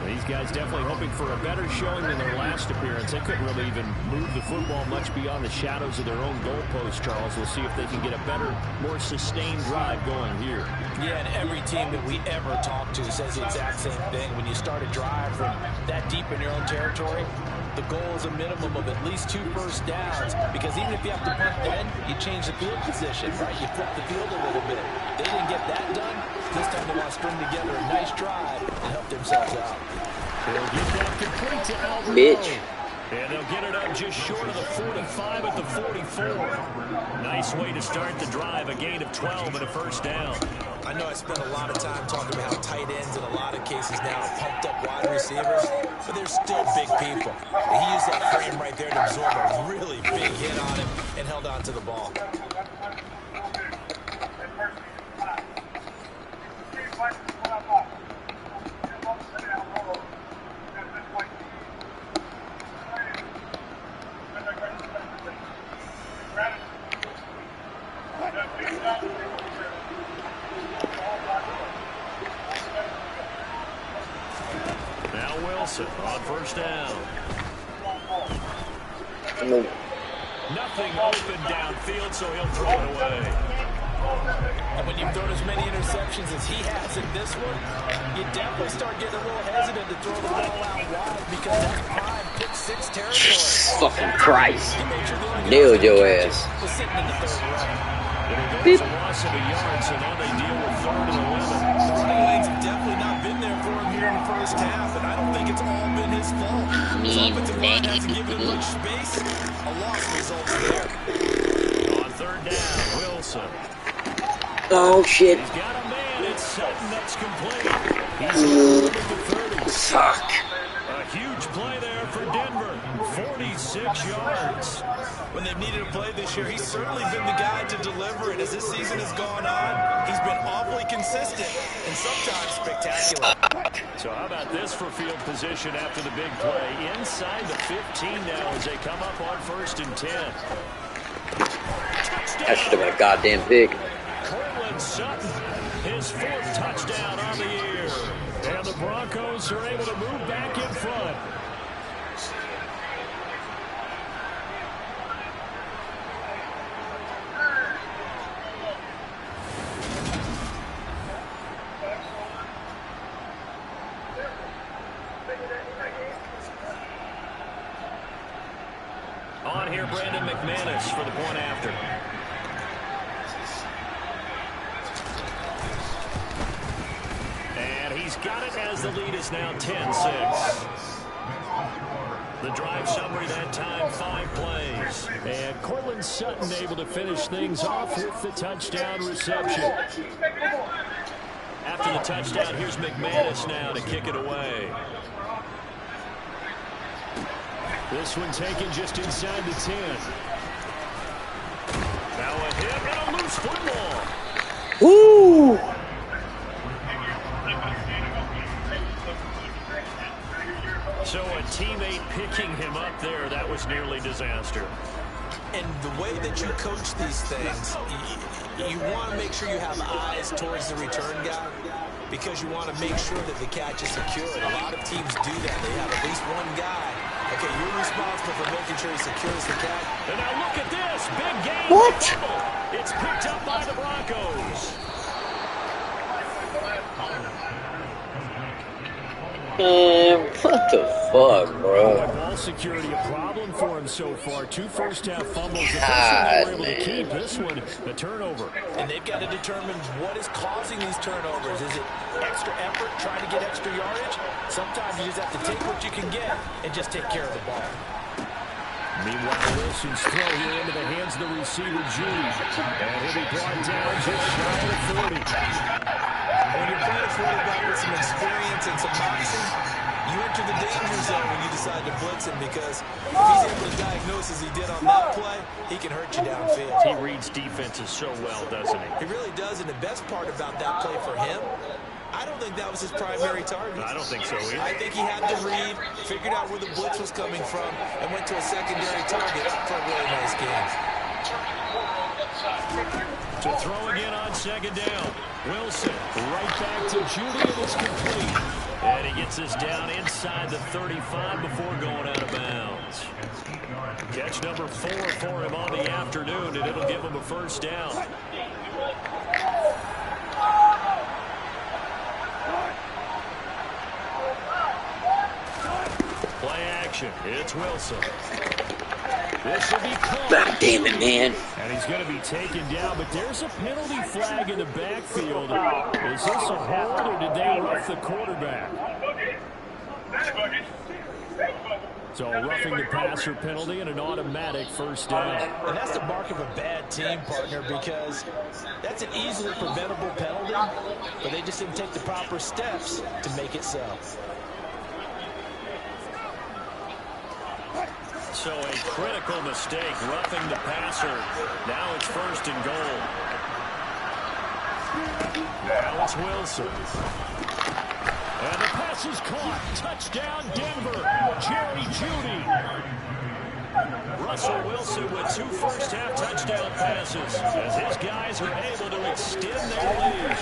[SPEAKER 5] These guys definitely hoping for a better showing than their last appearance. They couldn't really even move the football much beyond the shadows of their own goalpost, Charles. We'll see if they can get a better, more sustained drive going here.
[SPEAKER 6] Yeah, and every team that we ever talk to says the exact same thing. When you start a drive from that deep in your own territory, the goal is a minimum of at least 2 first downs, because even if you have to punt then, you change the field position, right? You flip the field a little bit. They didn't get that done. This time they want to string together a nice drive and help themselves out.
[SPEAKER 5] They'll get that complete to Alvarado.
[SPEAKER 3] Bitch.
[SPEAKER 5] And they'll get it up just short of the 45 at the 44. Nice way to start the drive, a gain of 12 and a first down.
[SPEAKER 6] I know I spent a lot of time talking about how tight ends in a lot of cases now are pumped up wide receivers, but they're still big people. And he used that frame right there to absorb a really big hit on him and held on to the ball.
[SPEAKER 5] Now Wilson on first down. Nothing open downfield, so he'll throw it away.
[SPEAKER 6] And when you've thrown as many interceptions as he has in this one, you definitely start getting a little hesitant to throw the ball out wide because that's prime pick-6 territory.
[SPEAKER 3] Jesus fucking Christ.
[SPEAKER 6] He made sure the
[SPEAKER 3] Nailed your ass.
[SPEAKER 6] was sitting in the 3rd row.
[SPEAKER 5] It's a loss of a yard, so now they deal with 3rd and 11.
[SPEAKER 6] The running lanes have definitely not been there for him here in the first half, and I don't think it's all been his fault. His offensive line hasn't given him much space. A loss results there.
[SPEAKER 5] On 3rd down, Wilson.
[SPEAKER 3] Oh shit.
[SPEAKER 5] He's got a man. It's Sutton that's complete. He's at the 30.
[SPEAKER 3] Fuck.
[SPEAKER 5] A huge play there for Denver. 46 yards.
[SPEAKER 6] When they've needed a play this year, he's certainly been the guy to deliver it. As this season has gone on, he's been awfully consistent and sometimes spectacular.
[SPEAKER 5] So how about this for field position after the big play? Inside the 15 now as they come up on 1st and 10.
[SPEAKER 3] That should have been a goddamn pick.
[SPEAKER 5] Cortland Sutton, his 4th touchdown on the year. And the Broncos are able to move back in front. On here, Brandon McManus for the point after. And he's got it as the lead is now 10-6. The drive summary that time, 5 plays. And Cortland Sutton able to finish things off with the touchdown reception. After the touchdown, here's McManus now to kick it away. This one taken just inside the 10. Now a hit and a loose loose football.
[SPEAKER 3] Woo!
[SPEAKER 5] So a teammate picking him up there, that was nearly disaster.
[SPEAKER 6] And the way that you coach these things, you want to make sure you have eyes towards the return guy because you want to make sure that the catch is secured. A lot of teams do that. They have at least one guy. Okay, you're responsible for making sure he secures the catch.
[SPEAKER 5] And now look at this. Big game.
[SPEAKER 3] What?
[SPEAKER 5] It's picked up by the Broncos.
[SPEAKER 3] Man, what the fuck, bro?
[SPEAKER 5] Ball security a problem for him so far. 2 first-half fumbles. The first
[SPEAKER 3] God,
[SPEAKER 5] one they were able to
[SPEAKER 3] man.
[SPEAKER 5] keep. This one, a turnover.
[SPEAKER 6] And they've got to determine what is causing these turnovers. Is it extra effort, trying to get extra yardage? Sometimes you just have to take what you can get and just take care of the ball.
[SPEAKER 5] Meanwhile, Wilson's throw here into the hands of the receiver, Judy. And he'll be brought down just shy of 30.
[SPEAKER 6] When you're playing a quarterback with some experience and some moxie, you enter the danger zone when you decide to blitz him because if he's able to diagnose as he did on that play, he can hurt you downfield.
[SPEAKER 5] He reads defenses so well, doesn't he?
[SPEAKER 6] He really does, and the best part about that play for him, I don't think that was his primary target.
[SPEAKER 5] I don't think so either.
[SPEAKER 6] I think he had the read, figured out where the blitz was coming from, and went to a secondary target for a really nice game.
[SPEAKER 5] To throw again on second down. Wilson right back to Judy, and it's complete. And he gets us down inside the 35 before going out of bounds. Catch number 4 for him on the afternoon, and it'll give him a first down. Play action. It's Wilson. This will be caught.
[SPEAKER 3] God damn it, man.
[SPEAKER 5] And he's going to be taken down, but there's a penalty flag in the backfield. Is this a hold, or did they rough the quarterback? So a roughing the passer penalty and an automatic first down.
[SPEAKER 6] And that's the mark of a bad team, partner, because that's an easily preventable penalty, but they just didn't take the proper steps to make it so.
[SPEAKER 5] So a critical mistake, roughing the passer. Now it's first and goal. Now it's Wilson. And the pass is caught. Touchdown, Denver. Jerry Jeudy. Russell Wilson with 2 first-half touchdown passes as his guys are able to extend their lead.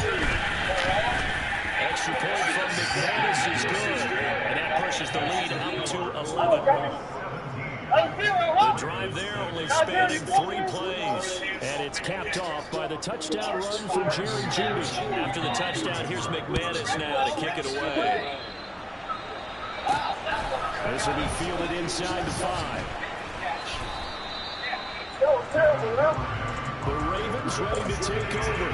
[SPEAKER 5] Extra point from McManus is good, and that pushes the lead up to 11. The drive there only spanning 3 plays, and it's capped off by the touchdown run from Jerry Jeudy. After the touchdown, here's McManus now to kick it away. This will be fielded inside the 5. The Ravens ready to take over.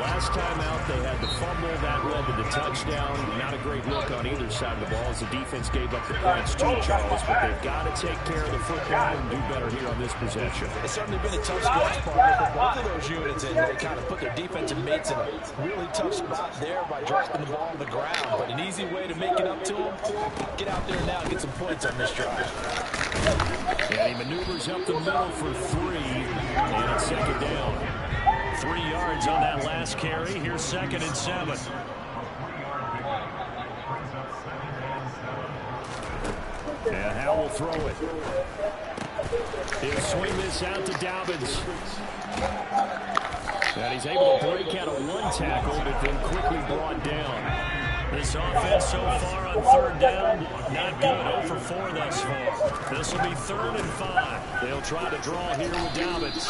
[SPEAKER 5] Last time out, they had the fumble. That led to the touchdown. Not a great look on either side of the ball as the defense gave up the points too, Charles. But they've got to take care of the football and do better here on this possession.
[SPEAKER 6] It's certainly been a tough stretch, partner, for both of those units, and they kind of put their defensive mates in a really tough spot there by dropping the ball on the ground. But an easy way to make it up to them, get out there now and get some points on this drive.
[SPEAKER 5] And he maneuvers up the middle for 3, and it's second down. 3 yards on that last carry. Here's 2nd and 7. And Howell will throw it. He'll swing this out to Dobbins. And he's able to break out of 1 tackle, but then quickly brought down. This offense so far on 3rd down, not good. 0 for 4 thus far. This will be 3rd and 5. They'll try to draw here with Dobbins.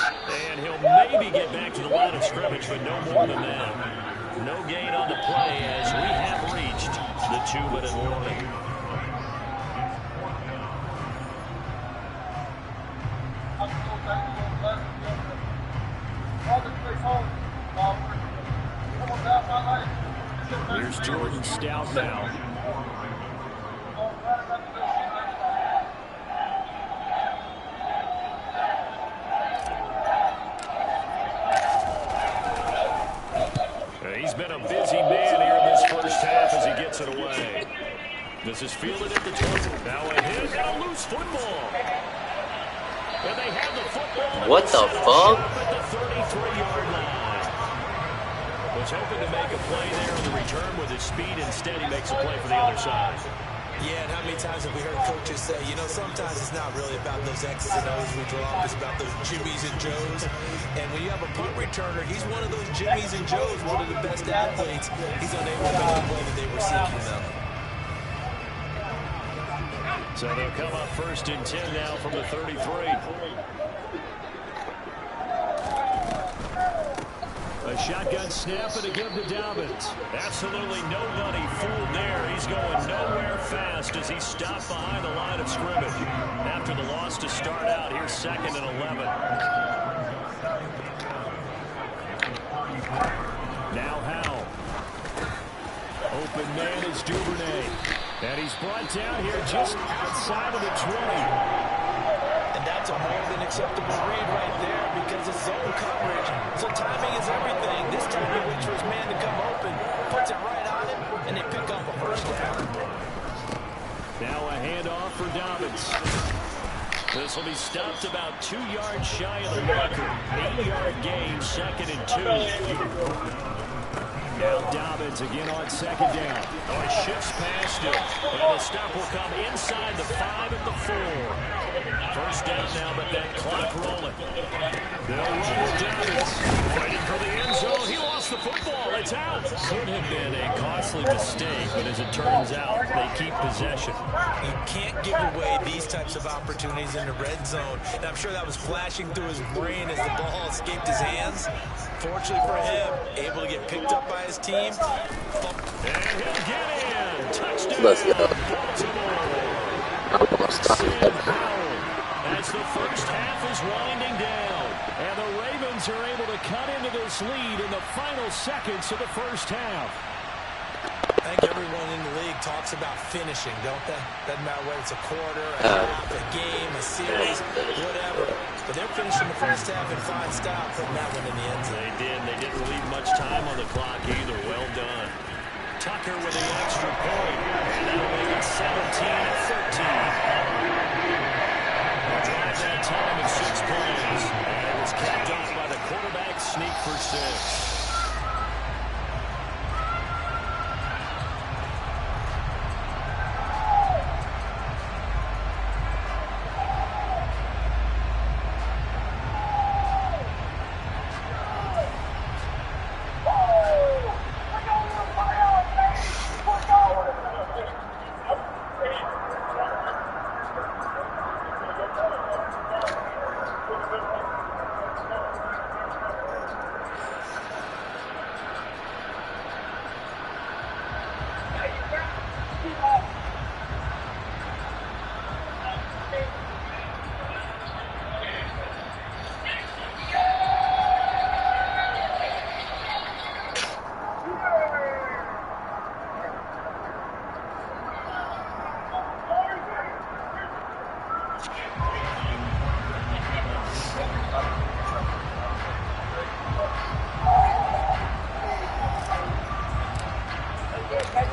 [SPEAKER 5] And he'll maybe get back to the line of scrimmage, but no more than that. No gain on the play as we have reached the 2-minute warning. Here's Jordan Stout now. He's been a busy man here in this first half as he gets it away. This is fielded at the 20. Now a hit and a loose football. And they have the football.
[SPEAKER 3] What the fuck?
[SPEAKER 5] At the 33-yard line. Was hoping to make a play there on the return with his speed. Instead, he makes a play for the other side.
[SPEAKER 6] Yeah, and how many times have we heard coaches say, you know, sometimes it's not really about those X's and O's we draw. It's about those Jimmies and Joes. And when you have a punt returner, he's one of those Jimmies and Joes, one of the best athletes. He's unable to make the play that they were seeking, though.
[SPEAKER 5] So they'll come up 1st and 10 now from the 33. A shotgun snap and a give to Dobbins. Absolutely nobody fooled there. He's going nowhere fast as he stopped behind the line of scrimmage. After the loss to start out, here's 2nd and 11. Now Howell. Open man is Duvernay. And he's brought down here just outside of the 20.
[SPEAKER 6] And that's a more than acceptable read right there because it's zone coverage. So timing is everything. This time he waits for his man to come open, puts it right on him, and they pick up a first down.
[SPEAKER 5] Now a handoff for Dobbins. This will be stopped about 2 yards shy of the marker. 8-yard gain, 2nd and 2. Now Dobbins again on 2nd down. Oh, he shifts past him. And the stop will come inside the 5 at the 4. First down now, but that clock rolling. They'll run with Dobbins. Fighting for the end zone. He lost the football. It's out. Could have been a costly mistake, but as it turns out, they keep possession.
[SPEAKER 6] You can't give away these types of opportunities in the red zone. And I'm sure that was flashing through his brain as the ball escaped his hands. Fortunately for him, able to get picked up by his team.
[SPEAKER 5] And he'll get in. Touchdown.
[SPEAKER 3] Let's go.
[SPEAKER 5] As the first half is winding down, and the Ravens are able to cut into this lead in the final seconds of the first half.
[SPEAKER 6] I think everyone in the league talks about finishing, don't they? Doesn't matter whether it's a quarter, a half, a game, a series, whatever. But they're finishing the first half in fine style, putting that one in the end zone.
[SPEAKER 5] They did. They didn't leave much time on the clock either. Well done. Tucker with the extra point. And that'll make it 17-13. Drive that time at 6 points. And it was capped off by the quarterback sneak for 6.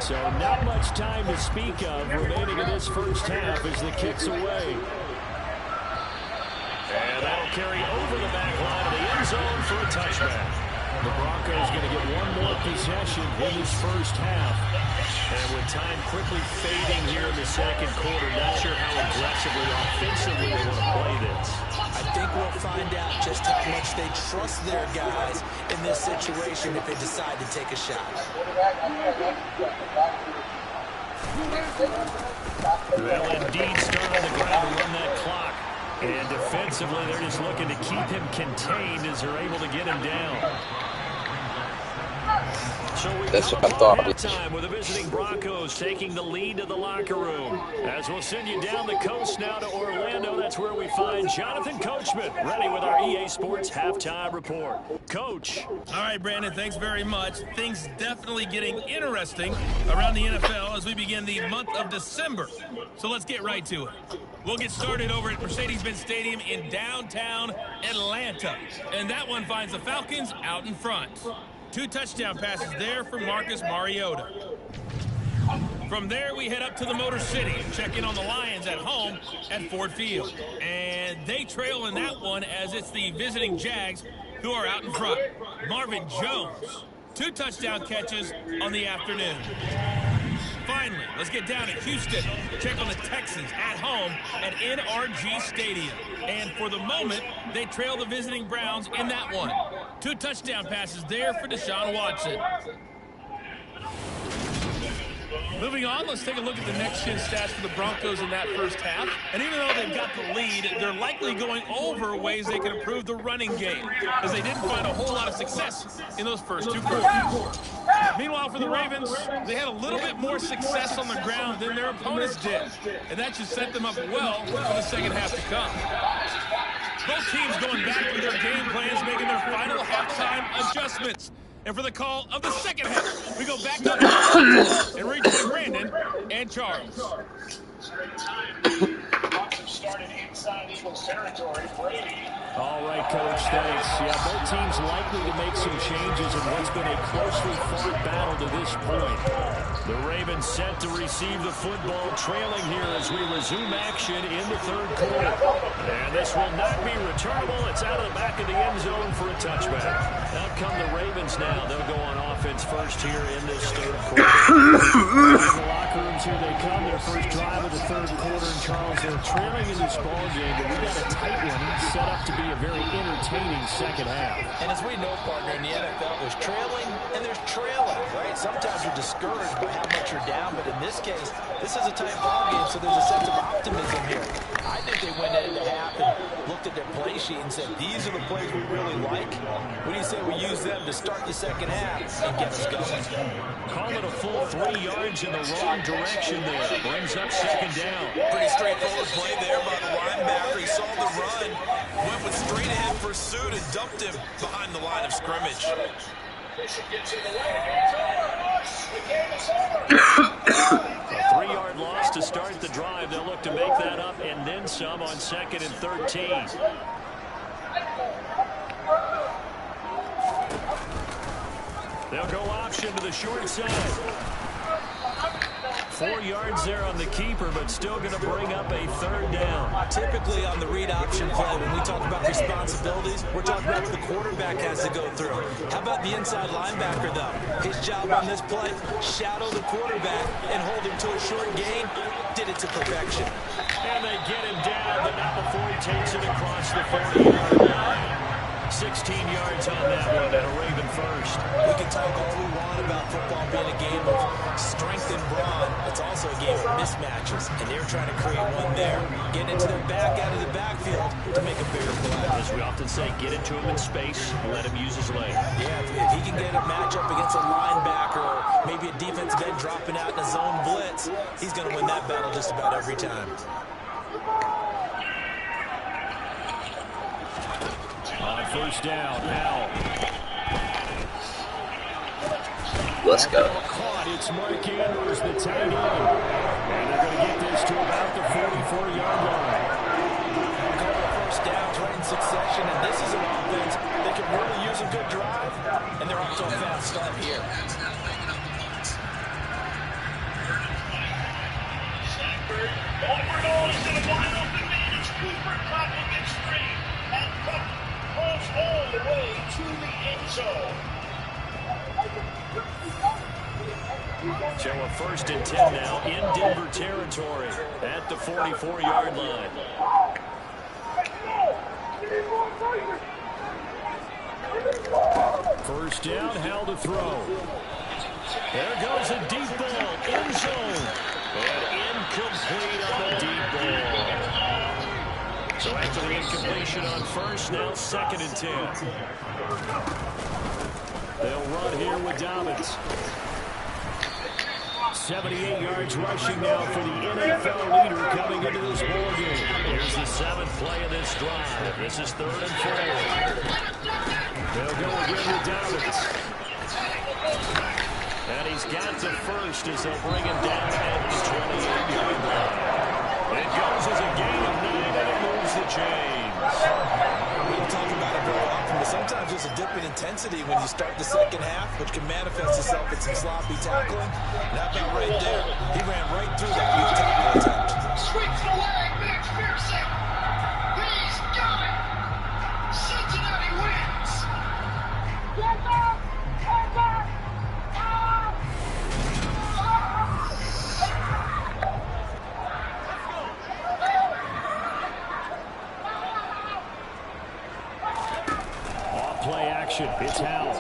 [SPEAKER 5] So not much time to speak of remaining in this first half as the kick's away. And that'll carry over the back line of the end zone for a touchback. The Broncos going to get one more possession in this first half. And with time quickly fading here in the second quarter, not sure how aggressively, offensively they want to play this.
[SPEAKER 6] I think we'll find out just how much they trust their guys in this situation if they decide to take a shot.
[SPEAKER 5] They'll indeed start on the ground to run that clock. And defensively, they're just looking to keep him contained as they're able to get him down. So we
[SPEAKER 3] That's
[SPEAKER 5] come
[SPEAKER 3] what I
[SPEAKER 5] upon
[SPEAKER 3] thought.
[SPEAKER 5] halftime with the visiting Broncos taking the lead to the locker room. As we'll send you down the coast now to Orlando, that's where we find Jonathan Coachman, ready with our EA Sports Halftime Report. Coach.
[SPEAKER 9] All right, Brandon, thanks very much. Things definitely getting interesting around the NFL as we begin the month of December. So let's get right to it. We'll get started over at Mercedes-Benz Stadium in downtown Atlanta. And that one finds the Falcons out in front. 2 touchdown passes there from Marcus Mariota. From there, we head up to the Motor City and check in on the Lions at home at Ford Field. And they trail in that one as it's the visiting Jags who are out in front. Marvin Jones, 2 touchdown catches on the afternoon. Finally, let's get down to Houston to check on the Texans at home at NRG Stadium. And for the moment, they trail the visiting Browns in that one. 2 touchdown passes there for Deshaun Watson. Moving on, let's take a look at the next-gen stats for the Broncos in that first half. And even though they've got the lead, they're likely going over ways they can improve the running game, as they didn't find a whole lot of success in those first 2 quarters. Meanwhile, for the Ravens, they had a little bit more success on the ground than their opponents did. And that should set them up well for the second half to come. Both teams going back to their game plans, making their final halftime adjustments. And for the call of the second half, we go back to the and rejoin Brandon and Charles.
[SPEAKER 2] Started inside Eagles territory. Brady.
[SPEAKER 5] All right, Coach, thanks. Yeah, both teams likely to make some changes in what's been a closely fought battle to this point. The Ravens set to receive the football, trailing here as we resume action in the third quarter. And this will not be returnable. It's out of the back of the end zone for a touchback. Out come the Ravens now. They'll go on offense first here in this third quarter. In the locker rooms here they come. Their first drive of the third quarter. And Charles, they're trailing in this ball game, but we got a tight one set up to be a very entertaining second half.
[SPEAKER 6] And as we know, partner, in the NFL, there's trailing and there's trailing, right? Sometimes you're discouraged by how much you're down, but in this case, this is a tight ball game, so there's a sense of optimism here. I think they went into half and looked at their play sheet and said, these are the plays we really like. What do you say we use them to start the second half and get us going?
[SPEAKER 5] Call it a full 3 yards in the wrong direction there. Brings up second down.
[SPEAKER 6] Pretty straightforward play there by the linebacker. He saw the run, went with straight ahead pursuit and dumped him behind the line of scrimmage.
[SPEAKER 5] A 3-yard loss to start the drive. They'll look to make that up and then some on 2nd and 13. They'll go option to the short side. 4 yards there on the keeper, but still going to bring up a third down.
[SPEAKER 6] Typically on the read option play, when we talk about responsibilities, we're talking about what the quarterback has to go through. How about the inside linebacker, though? His job on this play, shadow the quarterback and hold him to a short gain. Did it to perfection.
[SPEAKER 5] And they get him down, but not before he takes it across the 40-yard line. 16 yards on that one, and a Raven first.
[SPEAKER 6] We can talk all we want about football being a game of strength and brawn. It's also a game of mismatches, and they're trying to create one there. Get into their back out of the backfield to make a bigger play.
[SPEAKER 5] As we often say, get into him in space, let him use his leg.
[SPEAKER 6] Yeah, if he can get a matchup against a linebacker or maybe a defensive end dropping out in a zone blitz, he's going to win that battle just about every time.
[SPEAKER 5] On first down, now.
[SPEAKER 3] Let's go.
[SPEAKER 5] Caught. It's Mark Andrews, the tight end. And they're going to get this to about the 44-yard line.
[SPEAKER 6] A couple of first downs right in succession, and this is an offense that can really use a good drive, and they're off to a fast start here.
[SPEAKER 2] All the way to the end zone.
[SPEAKER 5] So a 1st and 10 now in Denver territory at the 44-yard line. First down, how to throw. There goes a deep ball, end zone. And incomplete on the deep ball. So after the incompletion on first, now 2nd and 10. They'll run here with Dobbins. 78 yards rushing now for the NFL leader coming into this ball game. Here's the 7th play of this drive. This is 3rd and 4. They'll go again with Dobbins. And he's got the first as they'll bring him down at the 28-yard line. It goes as a gain of 9 and it moves the chains.
[SPEAKER 6] We don't talk about it very often, but sometimes there's a dip in intensity when you start the second half, which can manifest itself in some sloppy tackling. Not about right there. He ran right through that weak tackle attempt.
[SPEAKER 10] Sweeps away, McPherson. He's got it. Cincinnati wins.
[SPEAKER 5] Off play action. It's Howell.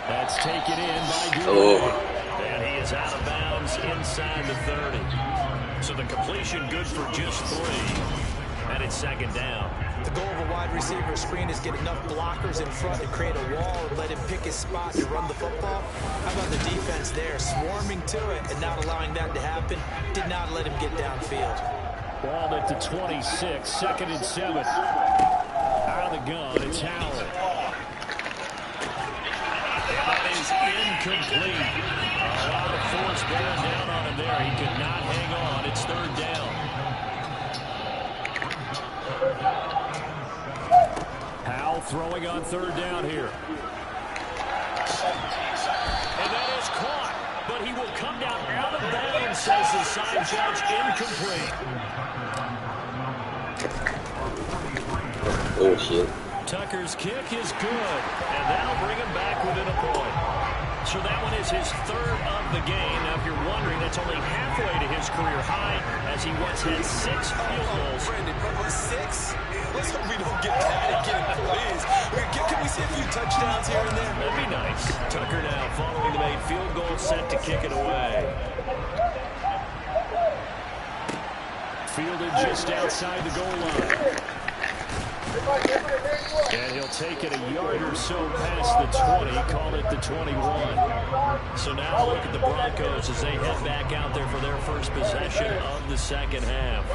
[SPEAKER 5] That's taken in by Goulet.
[SPEAKER 3] Oh.
[SPEAKER 5] And he is out of bounds inside the 30. So the completion good for just 3. And it's second down.
[SPEAKER 6] The goal of a wide receiver screen is get enough blockers in front to create a wall and let him pick his spot to run the football. How about the defense there, swarming to it and not allowing that to happen? Did not let him get downfield.
[SPEAKER 5] Ball at the 26, 2nd and 7. Out of the gun, it's Howell. That is incomplete. A lot of force bearing down on him there. He could not hang on. It's 3rd down. Howell throwing on 3rd down here. And that is caught. But he will come down out of bounds, says the side judge. Incomplete.
[SPEAKER 3] Oh, shit.
[SPEAKER 5] Tucker's kick is good, and that'll bring him back within a point. So that one is his 3rd of the game. Now, if you're wondering, that's only halfway to his career high, as he once had 6 field goals.
[SPEAKER 6] Brandon, 6? Let's hope we don't get that again, please. Can we see a few touchdowns here and there?
[SPEAKER 5] That'd be nice. Tucker now following the made field goal, set to kick it away. Fielded just outside the goal line. And he'll take it a yard or so past the 20, call it the 21. So now look at the Broncos as they head back out there for their first possession of the second half.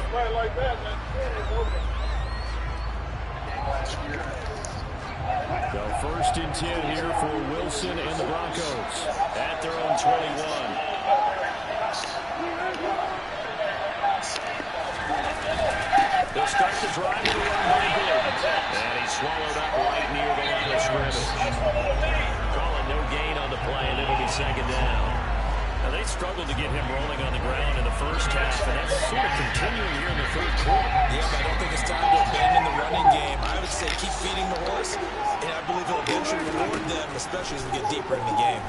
[SPEAKER 5] So 1st and 10 here for Wilson and the Broncos at their own 21. They'll start the drive with a run by Gordon. And he's swallowed up right near the line of scrimmage. Calling no gain on the play, and it'll be 2nd down. Now, they struggled to get him rolling on the ground in the first half, and that's sort of continuing here in the 3rd quarter.
[SPEAKER 6] Yeah, but I don't think it's time to abandon the running game. I would say keep feeding the horse, and I believe he'll eventually reward them, especially as we get deeper in the game.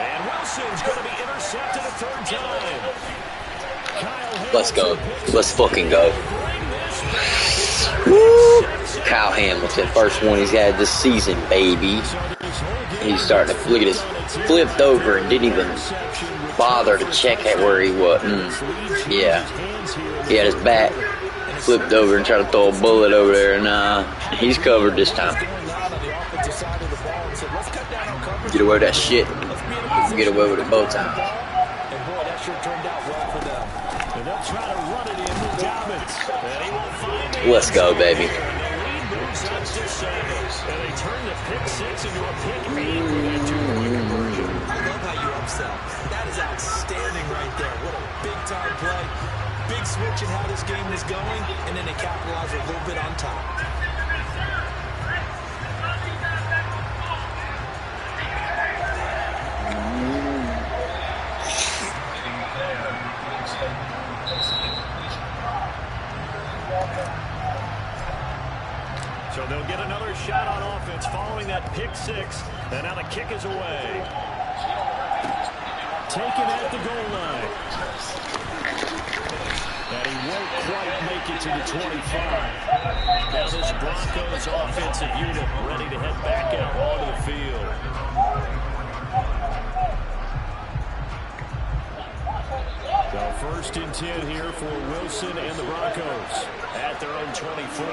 [SPEAKER 5] And Wilson's going to be intercepted a 3rd time.
[SPEAKER 3] Let's go. Let's fucking go. Woo! Kyle Hamilton, first one he's had this season, baby. He's starting to look at his flipped over and didn't even bother to check at where he was. Yeah. He had his back flipped over and tried to throw a bullet over there, and he's covered this time. Get away with that shit. Get away with it both times. Let's go, baby.
[SPEAKER 5] And they turn the pick 6 into a pick 8 with that 2-point conversion.
[SPEAKER 6] I love how you upsell. That is outstanding right there. What a big-time play. Big switch in how this game is going, and then they capitalize a little bit on top.
[SPEAKER 5] So they'll get another shot on offense following that pick 6. And now the kick is away. Taken at the goal line. And he won't quite make it to the 25. Now this Broncos offensive unit ready to head back out onto the field. So 1st and 10 here for Wilson and the Broncos at their own 24.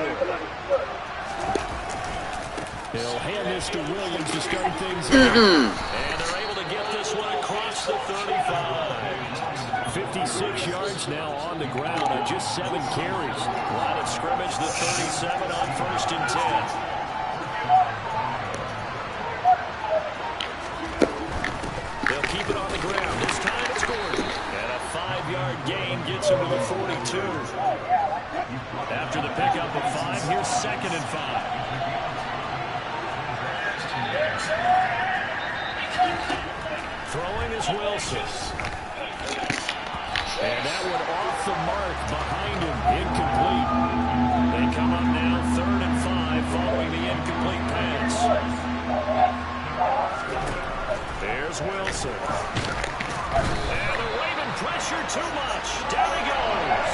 [SPEAKER 5] He'll hand this to Williams to start things out. And they're able to get this one across the 35. 56 yards now on the ground on just 7 carries. Line of scrimmage, the 37 on 1st and 10. They'll keep it on the ground. This time it's Gordon. And a 5-yard gain gets him to the 42. After the pickup of 5, here's 2nd and 5. Throwing is Wilson. And that one off the mark behind him. Incomplete. They come up now 3rd and 5 following the incomplete pass. There's Wilson. And the Raven pressure too much. Down he goes.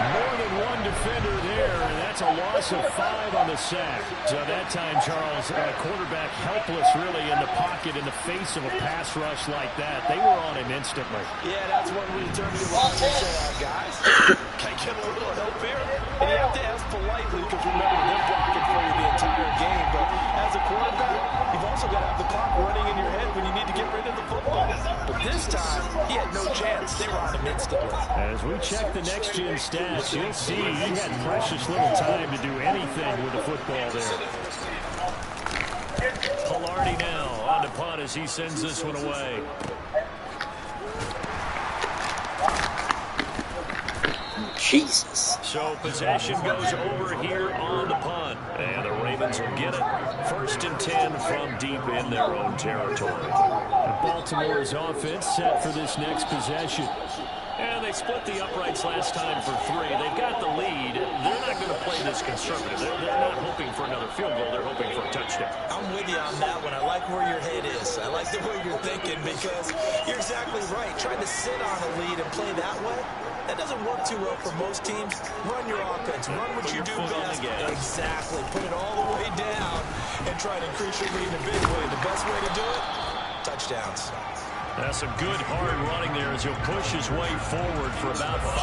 [SPEAKER 5] More than one defender there, and that's a loss of 5 on the sack. So that time, Charles, quarterback helpless really in the pocket in the face of a pass rush like that. They were on him instantly.
[SPEAKER 6] Yeah, that's when we turn to your line and say, guys, can I get a little help here? And you have to ask politely because remember, they're blocking for you the entire game. But as a quarterback, you've also got to have the clock running in your head when you need to get rid of the football. But this time, he had no chance. They were on him instantly.
[SPEAKER 5] As we check the next-gen stats, you'll see he had precious little time to do anything with the football there. Pilardi now on the punt as he sends this one away.
[SPEAKER 3] Jesus.
[SPEAKER 5] So possession goes over here on the punt. And the Ravens will get it. 1st and 10 from deep in their own territory. And Baltimore's offense set for this next possession. And they split the uprights last time for 3. They've got the lead. They're not going to play this conservative. They're not hoping for another field goal. They're hoping for a touchdown.
[SPEAKER 6] I'm with you on that one. I like where your head is. I like the way you're thinking because you're exactly right. Trying to sit on a lead and play that way, that doesn't work too well for most teams. Run your offense. Run what you do best. Exactly. Put it all the way down and try to increase your lead in a big way. The best way to do it, touchdowns.
[SPEAKER 5] That's some good hard running there as he'll push his way forward for about 5.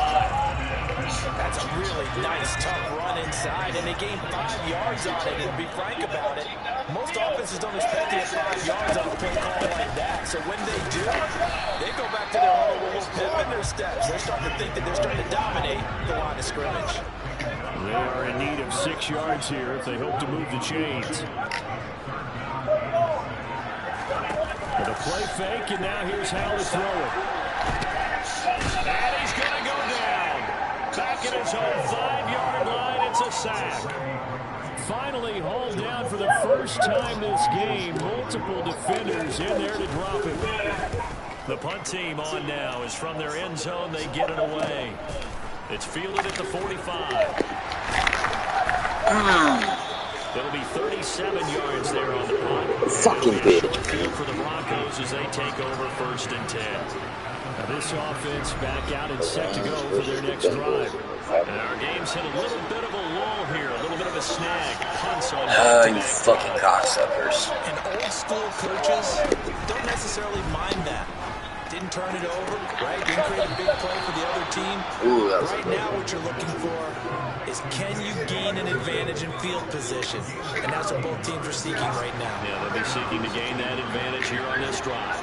[SPEAKER 6] That's a really nice, tough run inside, and they gained 5 yards on it. And to be frank about it, most offenses don't expect to get 5 yards on a play call like that. So when they do, they go back to their hole with a little pep in their steps. They're starting to think that they're starting to dominate the line of scrimmage.
[SPEAKER 5] They are in need of 6 yards here if they hope to move the chains. With a play fake, and now here's how to throw it. And he's going to go down. Back at his own 5-yard line, it's a sack. Finally hauled down for the first time this game. Multiple defenders in there to drop him. The punt team on now is from their end zone. They get it away. It's fielded at the 45. It'll be 37 yards there on the punt.
[SPEAKER 3] Fucking bitch.
[SPEAKER 5] Field for the Broncos as they take over 1st and 10. Now this offense back out and set to go for their next drive. And our game's hit a little bit of a lull here, a little bit of a snag. Punts on
[SPEAKER 3] you fucking cocksuckers.
[SPEAKER 6] And old school coaches don't necessarily mind that. Didn't turn it over, right? Didn't create a big play for the other team.
[SPEAKER 3] Ooh, that was
[SPEAKER 6] right now what you're looking for is can you gain an advantage in field position? And that's what both teams are seeking right now.
[SPEAKER 5] Yeah, they'll be seeking to gain that advantage here on this drive.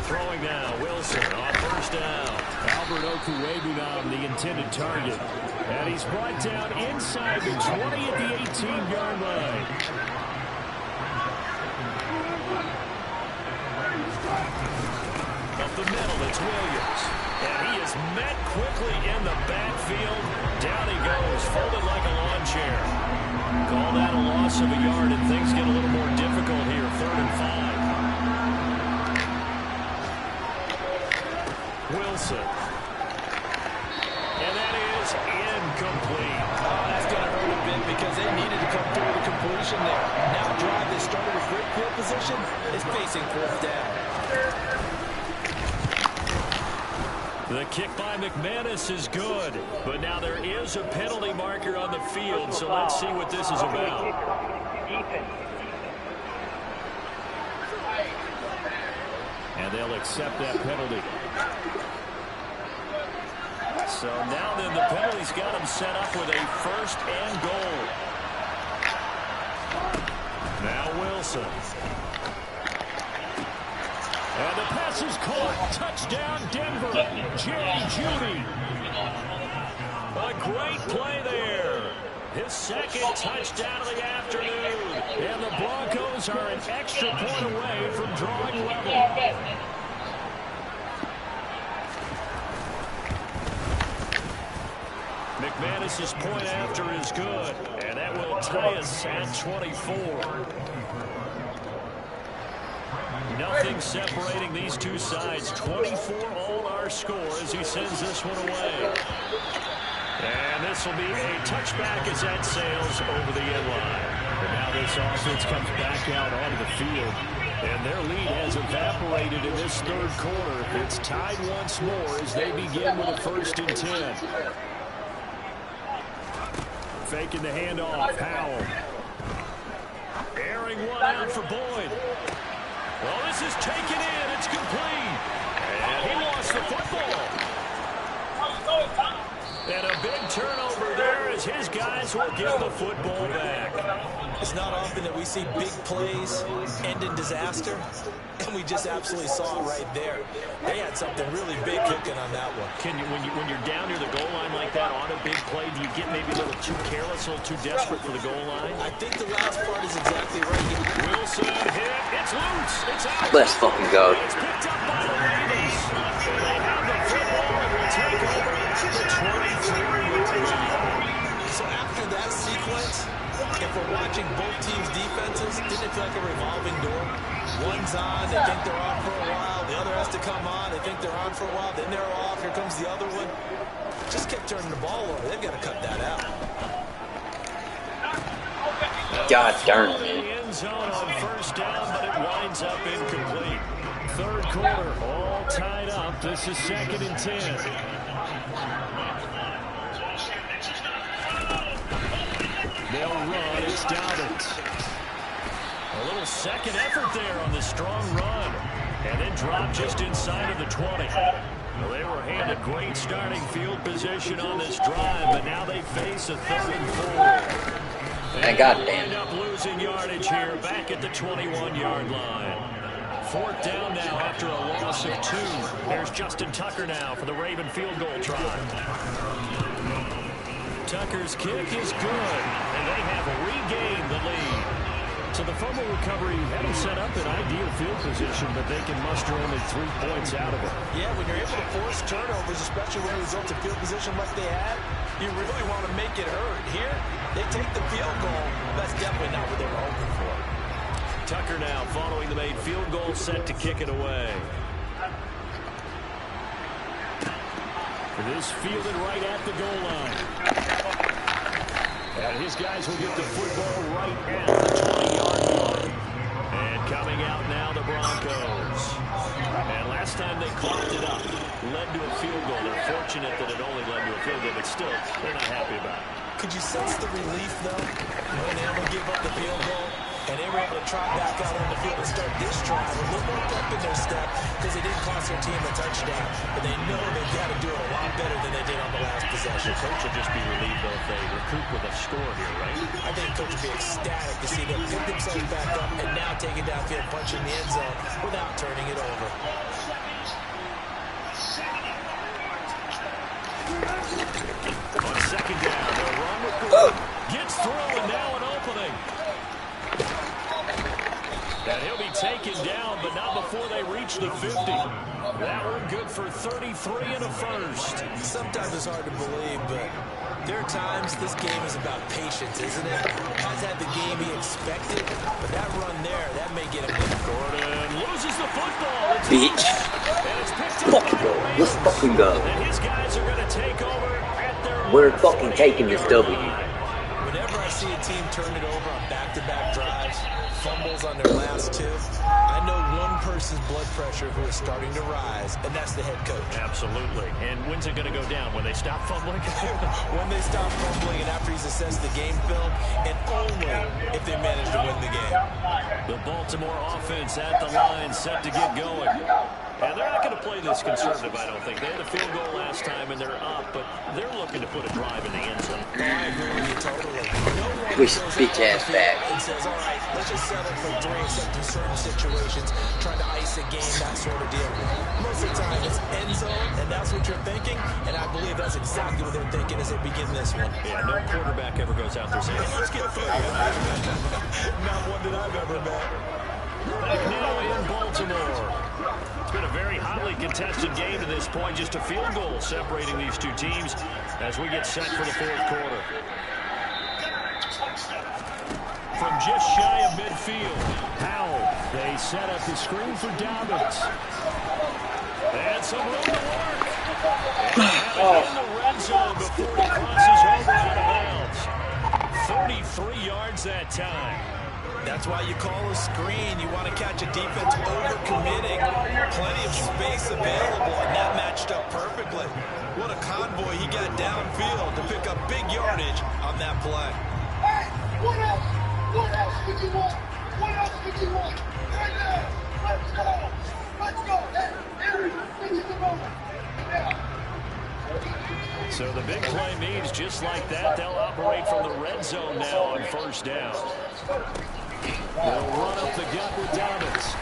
[SPEAKER 5] Throwing now, Wilson on 1st down. Albert Okuwebunam, the intended target. And he's brought down inside the 20 at the 18-yard line. Up the middle, it's Williams. And he is met quickly in the backfield. Down he goes, folded like a lawn chair. Call that a loss of a yard, and things get a little more difficult here. 3rd and 5. Wilson. And that is incomplete.
[SPEAKER 6] Oh, that's going to hurt a bit because they needed to come through the completion there. Now a drive that started with great field position is facing 4th down.
[SPEAKER 5] The kick by McManus is good, but now there is a penalty marker on the field, so let's see what this is about. And they'll accept that penalty. So now then the penalty's got him set up with a 1st and goal. Now Wilson. And the pass is caught. Touchdown, Denver. Jerry Jeudy. A great play there. His 2nd touchdown of the afternoon. And the Broncos are an extra point away from drawing level. McManus's point after is good. And that will tie us at 24. Nothing separating these two sides. 24 all our score as he sends this one away. And this will be a touchback as that sails over the end line. And now this offense comes back out onto the field. And their lead has evaporated in this third quarter. It's tied once more as they begin with a 1st and 10. Faking the handoff. Howell. Airing one out for Boyd. Well, this is taken in. It's complete. And he lost the football. And a big turnover there as his guys will give the football back.
[SPEAKER 6] It's not often that we see big plays end in disaster, and we just absolutely saw it right there. They had something really big cooking on that one.
[SPEAKER 5] Can you, when you're down near the goal line like that on a big play, do you get maybe a little too careless, a little too desperate for the goal line?
[SPEAKER 6] I think the last part is exactly right.
[SPEAKER 5] Wilson hit. It's loose. It's out.
[SPEAKER 3] Let's fucking go.
[SPEAKER 5] It's picked up by the Ravens. They have the football and will take over the 23-yard line.
[SPEAKER 6] So after that sequence, if we're watching both teams' defenses, didn't it feel like a revolving door? One's on, they think they're on for a while. The other has to come on, they think they're on for a while. Then they're off. Here comes the other one. Just kept turning the ball over. They've got to cut that out.
[SPEAKER 3] God darn it,
[SPEAKER 5] The
[SPEAKER 3] man.
[SPEAKER 5] end zone on 1st down, but it winds up incomplete. Third quarter, all tied up. This is 2nd and 10. They'll run. It's Dobbins. A little second effort there on the strong run. And then drop just inside of the 20. Well, they were handed great starting field position on this drive, but now they face a 3rd and 4. And
[SPEAKER 3] goddamn.
[SPEAKER 5] they end up losing yardage here back at the 21-yard line. 4th down now after a loss of 2. There's Justin Tucker now for the Raven field goal try. Tucker's kick is good, and they have regained the lead. So the fumble recovery had them set up in ideal field position, but they can muster only 3 points out of it.
[SPEAKER 6] Yeah, when you're able to force turnovers, especially when it results in field position like they had, you really want to make it hurt. Here, they take the field goal. That's definitely not what they were hoping for.
[SPEAKER 5] Tucker now following the made field goal, set to kick it away. This fielded right at the goal line. And his guys will get the football right at the 20-yard line. And coming out now, the Broncos. And last time they clocked it up, led to a field goal. They're fortunate that it only led to a field goal, but still, they're not happy about it.
[SPEAKER 6] Could you sense the relief, though, when they were able to give up the field goal? And they were able to trot back out on the field and start this drive with a little more pep in their step because they didn't cost their team a touchdown. But they know they've got to do it a lot better than they did on the last possession.
[SPEAKER 5] The coach will just be relieved, though, if they recoup with a score here, right?
[SPEAKER 6] I think the coach will be ecstatic to see them pick themselves back up and now take it downfield, punch in the end zone without turning it over.
[SPEAKER 5] On 2nd down, they'll run with Gordon. Gets through, and now an opening. And he'll be taken down, but not before they reach the 50. That one good for 33 and a first.
[SPEAKER 6] Sometimes it's hard to believe, but there are times this game is about patience, isn't it? Has had the game he expected, but that run there, that may get him.
[SPEAKER 5] Gordon loses the football. It's
[SPEAKER 3] Bitch.
[SPEAKER 5] and it's picked up
[SPEAKER 3] Fucking
[SPEAKER 5] by
[SPEAKER 3] go.
[SPEAKER 5] the
[SPEAKER 3] Let's
[SPEAKER 5] Ravens.
[SPEAKER 3] fucking go.
[SPEAKER 5] And his guys are going to take over at their
[SPEAKER 3] We're fucking taking this W.
[SPEAKER 6] Whenever I see a team turn it over on back-to-back drives, fumbles on their last 2, I know one person's blood pressure who is starting to rise, and that's the head coach.
[SPEAKER 5] Absolutely. And when's it going to go down? When they stop fumbling?
[SPEAKER 6] When they stop fumbling and after he's assessed the game film, and only if they manage to win the game.
[SPEAKER 5] The Baltimore offense at the line, set to get going. And they're not going to play this conservative, I don't think. They had a field goal last time, and they're up, but they're looking to put a drive in the end zone.
[SPEAKER 6] No, I agree with you totally. No one
[SPEAKER 3] Push
[SPEAKER 6] goes
[SPEAKER 3] bitch
[SPEAKER 6] out
[SPEAKER 3] ass
[SPEAKER 6] on the
[SPEAKER 3] back.
[SPEAKER 6] field and says, all right, let's just settle for 3 except in certain situations, trying to ice a game, that sort of deal. Most of the time, it's end zone, and that's what you're thinking, and I believe that's exactly what they're thinking as they begin this one.
[SPEAKER 5] Yeah, no quarterback ever goes out there saying, let's get 3.
[SPEAKER 6] Not one that I've ever met.
[SPEAKER 5] Back now in Baltimore. It's been a very hotly contested game to this point. Just a field goal separating these two teams as we get set for the 4th quarter. From just shy of midfield, Howell, they set up the screen for Dobbins. And some room to work. And in the red zone before he crosses over out of bounds. 33 yards that time.
[SPEAKER 6] That's why you call a screen. You want to catch a defense over-committing. Plenty of space available, and that matched up perfectly. What a convoy he got downfield to pick up big yardage on that play.
[SPEAKER 10] Hey, what else? What else would you want? What else would you want? Right now, let's go. Let's go. Hey, Aaron, this is the moment. Yeah.
[SPEAKER 5] So the big play means just like that, they'll operate from the red zone now on first down. They'll run up the gut with Dobbins.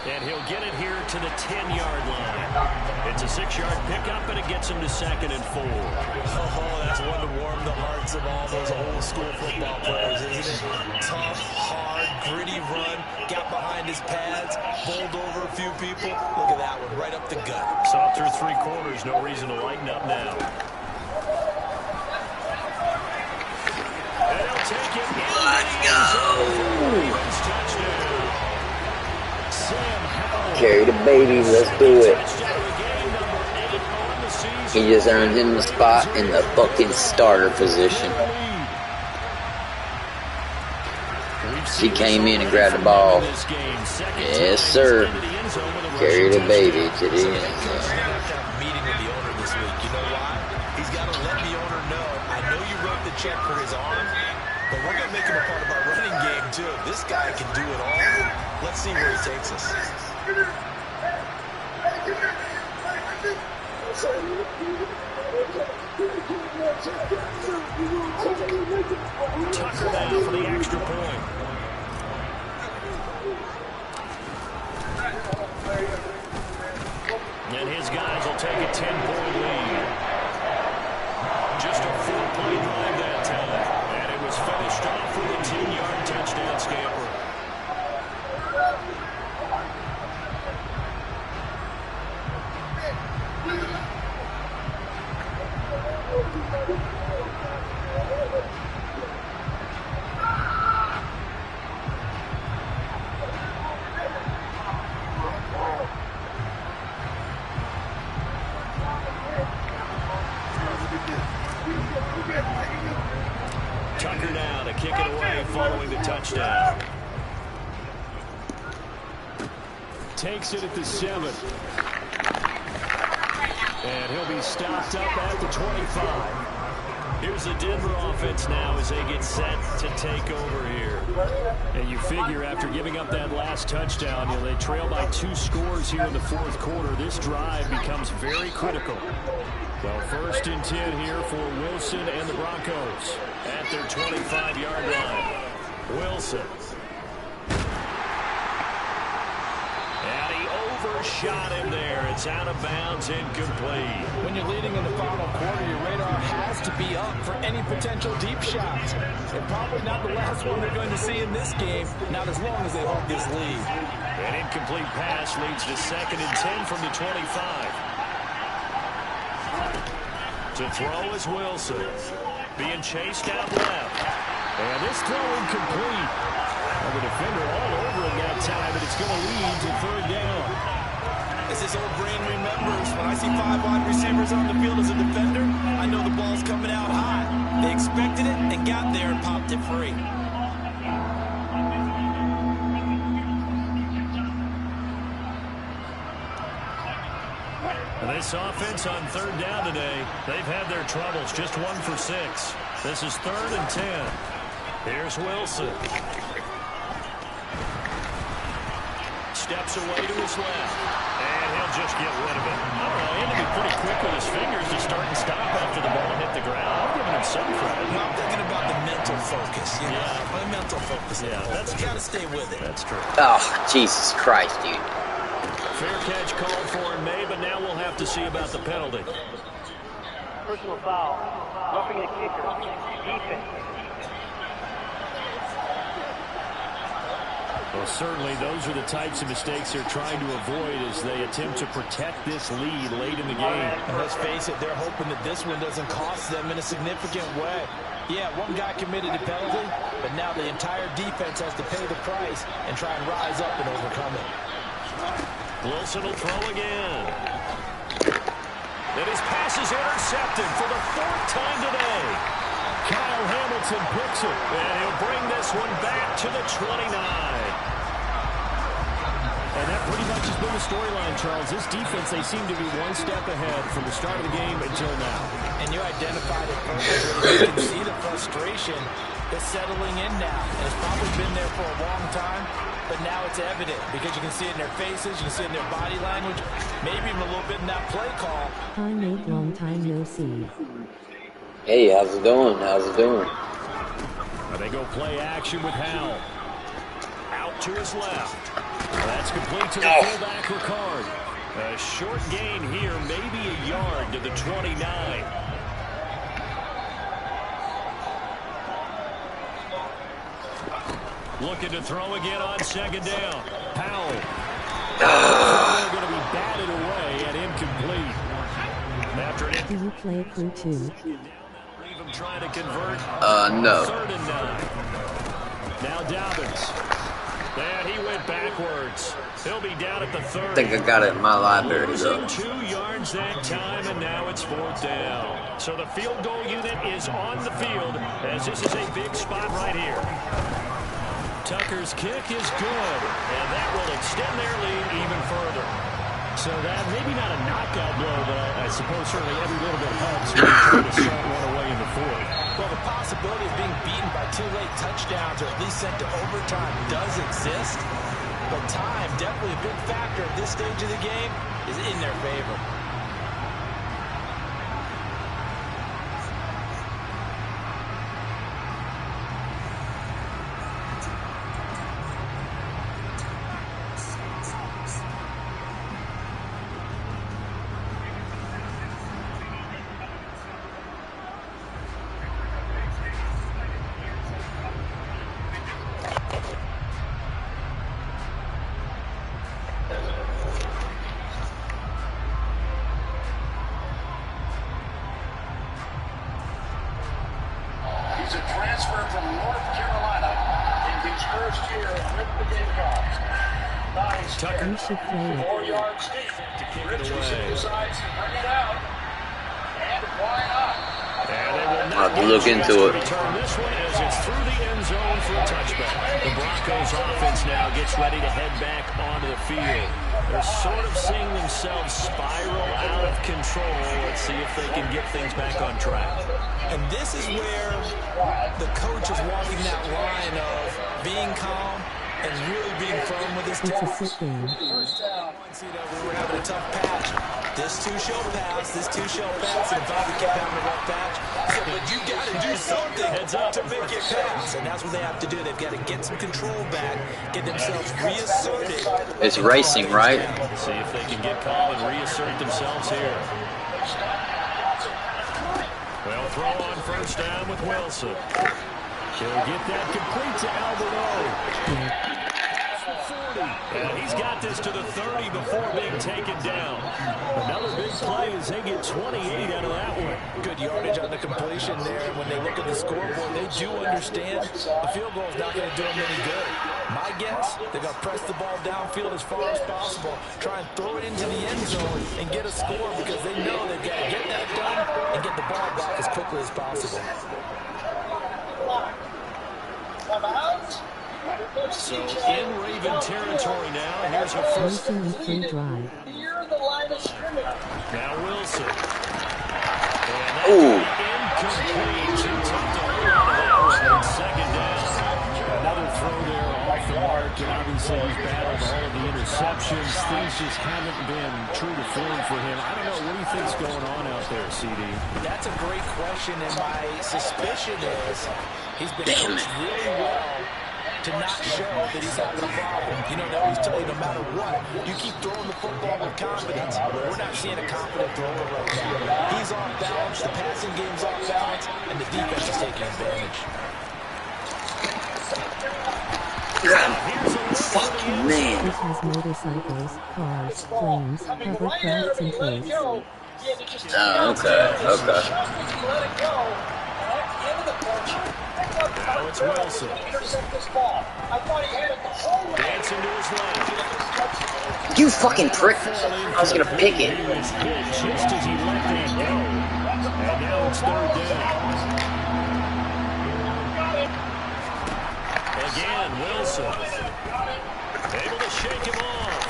[SPEAKER 5] And he'll get it here to the 10-yard line. It's a 6-yard pickup, and it gets him to 2nd and 4.
[SPEAKER 6] Oh, that's one to warm the hearts of all those old-school football players, isn't it? Tough, hard, gritty run, got behind his pads, bowled over a few people. Look at that one, right up the gut.
[SPEAKER 5] Saw through 3 quarters, no reason to lighten up now. And he'll take it.
[SPEAKER 3] Let's go! Carry the baby, let's do it. He just earned him the spot in the fucking starter position. She came in and grabbed the ball. Yes, sir. Carry the baby to the end zone.
[SPEAKER 6] Meeting with the owner this week. You know why? He's got to let the owner know, I know you wrote the check for his arm, but we're going to make him a part of our running game, too. This guy can do it all. Let's see where he takes us.
[SPEAKER 5] Tucker down for the extra point. And his guys will take a 10-point lead. Just a 4-play drive that time. And it was finished off with a 10-yard touchdown scamper. Tucker down to kick it away following the touchdown. Takes it at the 7. And he'll be stopped up at the 25. Here's the Denver offense now as they get set to take over here. And you figure after giving up that last touchdown, they trail by 2 scores here in the 4th quarter. This drive becomes very critical. Well, 1st and 10 here for Wilson and the Broncos at their 25-yard line. Wilson. And he overshot him there. It's out of bounds, incomplete.
[SPEAKER 6] When you're leading in the final quarter, your radar has to be up for any potential deep shots. And probably not the last one they're going to see in this game, not as long as they hold this lead.
[SPEAKER 5] An incomplete pass leads to 2nd and 10 from the 25. To throw is Wilson. Being chased out left. And this throw incomplete. Well, the defender all over him that time, but it's going to lead to 3rd down.
[SPEAKER 6] As this old brain remembers, when I see 5 wide receivers on the field as a defender, I know the ball's coming out high. They expected it and got there and popped it free.
[SPEAKER 5] This offense on 3rd down today, they've had their troubles. Just 1 for 6. This is 3rd and 10. Here's Wilson. Steps away to his left. And he'll just get rid of it. I don't know, he had to be pretty quick with his fingers to start and stop after the ball hit the ground. I'm giving him some credit.
[SPEAKER 6] I'm thinking about the mental focus. The mental focus.
[SPEAKER 5] Yeah, that's true.
[SPEAKER 6] You got to stay with it.
[SPEAKER 5] That's true.
[SPEAKER 3] Oh, Jesus Christ, dude.
[SPEAKER 5] Fair catch called for and made, but now we'll have to see about the penalty.
[SPEAKER 8] Personal foul. Roughing the kicker. Defense.
[SPEAKER 5] Well, certainly those are the types of mistakes they're trying to avoid as they attempt to protect this lead late in the game.
[SPEAKER 6] And let's face it, they're hoping that this one doesn't cost them in a significant way. Yeah, one guy committed a penalty, but now the entire defense has to pay the price and try and rise up and overcome it.
[SPEAKER 5] Wilson will throw again. And his pass is intercepted for the 4th time today. Kyle Hamilton picks it, and he'll bring this one back to the 29. And that pretty much has been the storyline, Charles. This defense, they seem to be one step ahead from the start of the game until now.
[SPEAKER 6] And you identified it perfectly. You can see the frustration that's settling in now. And it's probably been there for a long time, but now it's evident because you can see it in their faces, you can see it in their body language, maybe even a little bit in that play call.
[SPEAKER 11] Hi, Nate, long time no see.
[SPEAKER 3] Hey, how's it going? How's it doing?
[SPEAKER 5] And they go play action with Howell. Out to his left. That's complete to the fullback Ricard. A short gain here, maybe a yard to the 29. Looking to throw again on 2nd down. Powell. They're going to be batted away and incomplete. After it.
[SPEAKER 11] Do you play crew too?
[SPEAKER 5] Leave him trying to convert.
[SPEAKER 3] No.
[SPEAKER 5] 3rd and 9. Now Dobbins. And he went backwards. He'll be down at the 30.
[SPEAKER 3] I think I got it in my library, though.
[SPEAKER 5] Losing 2 yards that time, and now it's 4th down. So the field goal unit is on the field, as this is a big spot right here. Tucker's kick is good, and that will extend their lead even further. So that, maybe not a knockout blow, but I suppose certainly every little bit helps when you try to start one away in the 4th.
[SPEAKER 6] Well, the possibility of being beaten by 2 late touchdowns or at least sent to overtime does exist. But time, definitely a big factor at this stage of the game, is in their favor.
[SPEAKER 2] He's a transfer from North Carolina in his first year with the Gamecocks. Nice.
[SPEAKER 11] You should play it.
[SPEAKER 2] 4 yards deep. Richardson decides to bring it out. And why not?
[SPEAKER 3] I'll have to look into it.
[SPEAKER 5] Return this one as it's through the end zone for a touchback. The Broncos offense now gets ready to head back onto the field. They're sort of seeing themselves spiral out of control. Let's see if they can get things back on track.
[SPEAKER 6] And this is where the coach is walking that line of being calm and really being firm with his
[SPEAKER 11] It's a
[SPEAKER 6] tackles.
[SPEAKER 11] sick game.
[SPEAKER 6] We were having a tough patch. This two-show pass, and Bobby kept having a rough patch. So, but you got to do something to make it pass, and that's what they have to do. They've got to get some control back, get themselves reasserted.
[SPEAKER 3] It's racing, right?
[SPEAKER 5] See if they can get calm and reassert themselves here. Well, throw on 1st down with Wilson. He'll get that complete to Alberto. And he's got this to the 30 before being taken down. Another big play as they get 28 out of that one.
[SPEAKER 6] Good yardage on the completion there. When they look at the scoreboard, they do understand the field goal is not going to do them any good. My guess, they're going to press the ball downfield as far as possible, try and throw it into the end zone and get a score because they know they've got to get that done and get the ball back as quickly as possible.
[SPEAKER 5] So in Raven territory now, here's her first.
[SPEAKER 11] Wilson with free drive.
[SPEAKER 5] Now Wilson.
[SPEAKER 3] Ooh.
[SPEAKER 5] Incomplete. Too tough to hold on to that one. 2nd down. Another throw there off the mark, and obviously he's battled all of the interceptions. Things just haven't been true to form for him. I don't know, what do you think's going on out there, CD?
[SPEAKER 6] That's a great question, and my suspicion is he's been coached really well to not show that he's having a problem. You know, they always tell you no matter what, you keep throwing the football with confidence. We're not seeing a confident thrower right now. He's off balance, the passing game's off balance, and the defense is taking advantage.
[SPEAKER 3] Fuck, man.
[SPEAKER 11] It has motorcycles, cars, planes, hovercrafts, and planes.
[SPEAKER 3] Oh, okay.
[SPEAKER 5] Now it's Wilson. Dancing to his left.
[SPEAKER 3] You fucking prick. I was going to pick it.
[SPEAKER 5] He was hit just as he let that go. And now it's third down. Again, Wilson. Able to shake him off.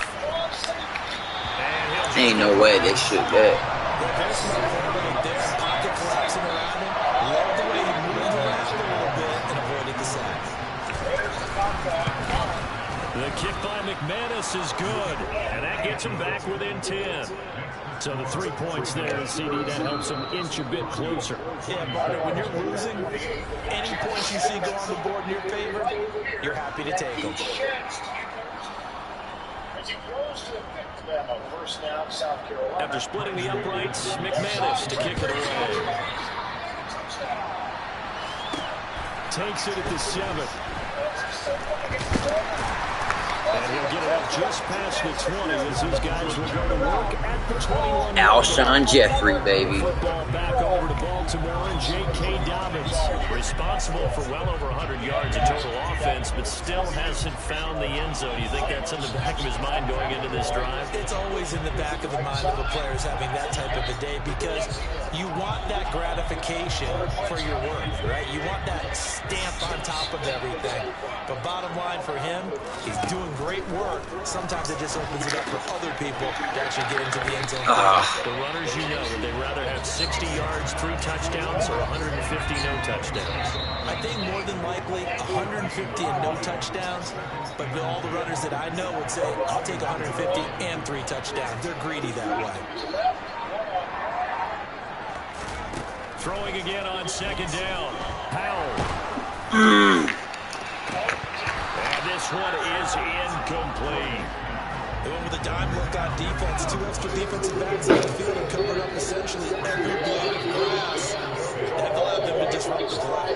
[SPEAKER 3] Ain't no way they shoot that.
[SPEAKER 6] There's no right there. Pocket collapsing around him. Love the way he moved around a little bit and avoided the sack.
[SPEAKER 5] The kick by McManus is good, and that gets him back within 10. So the 3 points there, CD, that helps him inch a bit closer.
[SPEAKER 6] Yeah, Barter, when you're losing, any points you see go on the board in your favor, you're happy to take them.
[SPEAKER 5] After splitting the uprights, McManus to kick it away. Takes it at the 7. And he'll get it up just past the 20 as these guys will go to work at the 21.
[SPEAKER 3] Alshon Jeffrey, baby.
[SPEAKER 5] Football back over to Baltimore, and J.K. Dobbins responsible for well over 100 yards of total offense, but still hasn't found the end zone. You think that's in the back of his mind going into this drive?
[SPEAKER 6] It's always in the back of the mind of the players having that type of a day because you want that gratification for your work, right? You want that stamp on top of everything. But bottom line for him, he's doing great work. Sometimes it just opens it up for other people to actually get into the end zone.
[SPEAKER 5] The runners, you know, that they'd rather have 60 yards, 3 touchdowns, or 150 no touchdowns.
[SPEAKER 6] I think more than likely 150 and no touchdowns, but all the runners that I know would say, I'll take 150 and 3 touchdowns. They're greedy that way.
[SPEAKER 5] Throwing again on second down. Powell. And this one is incomplete.
[SPEAKER 6] They went with a dime look on defense. 2 extra defensive backs on the field and covered up essentially every blade of grass that allowed them to disrupt the play.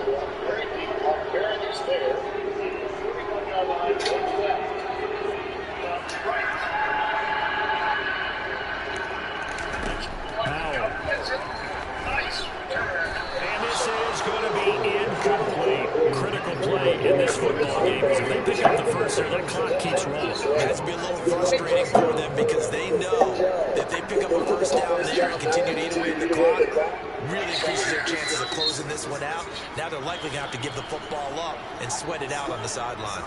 [SPEAKER 5] Powell. And this is going to be incomplete. Critical play in this football game because if they pick up the first there, that clock keeps rolling.
[SPEAKER 6] It has to be a little frustrating for them because they know that they pick up a first down there and continue to eat away at the clock, really increases their chances of closing this one out. Now they're likely going to have to give the football up and sweat it out on the sideline.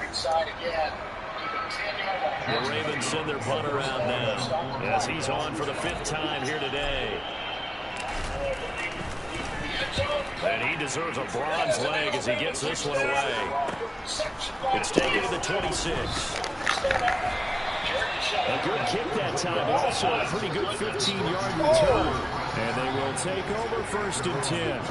[SPEAKER 5] The Ravens send their punt around now as he's on for the 5th time here today. And he deserves a bronze leg as he gets this one away. It's taken to the 26. A good kick that time, but also a pretty good 15-yard return. And they will take over 1st and 10.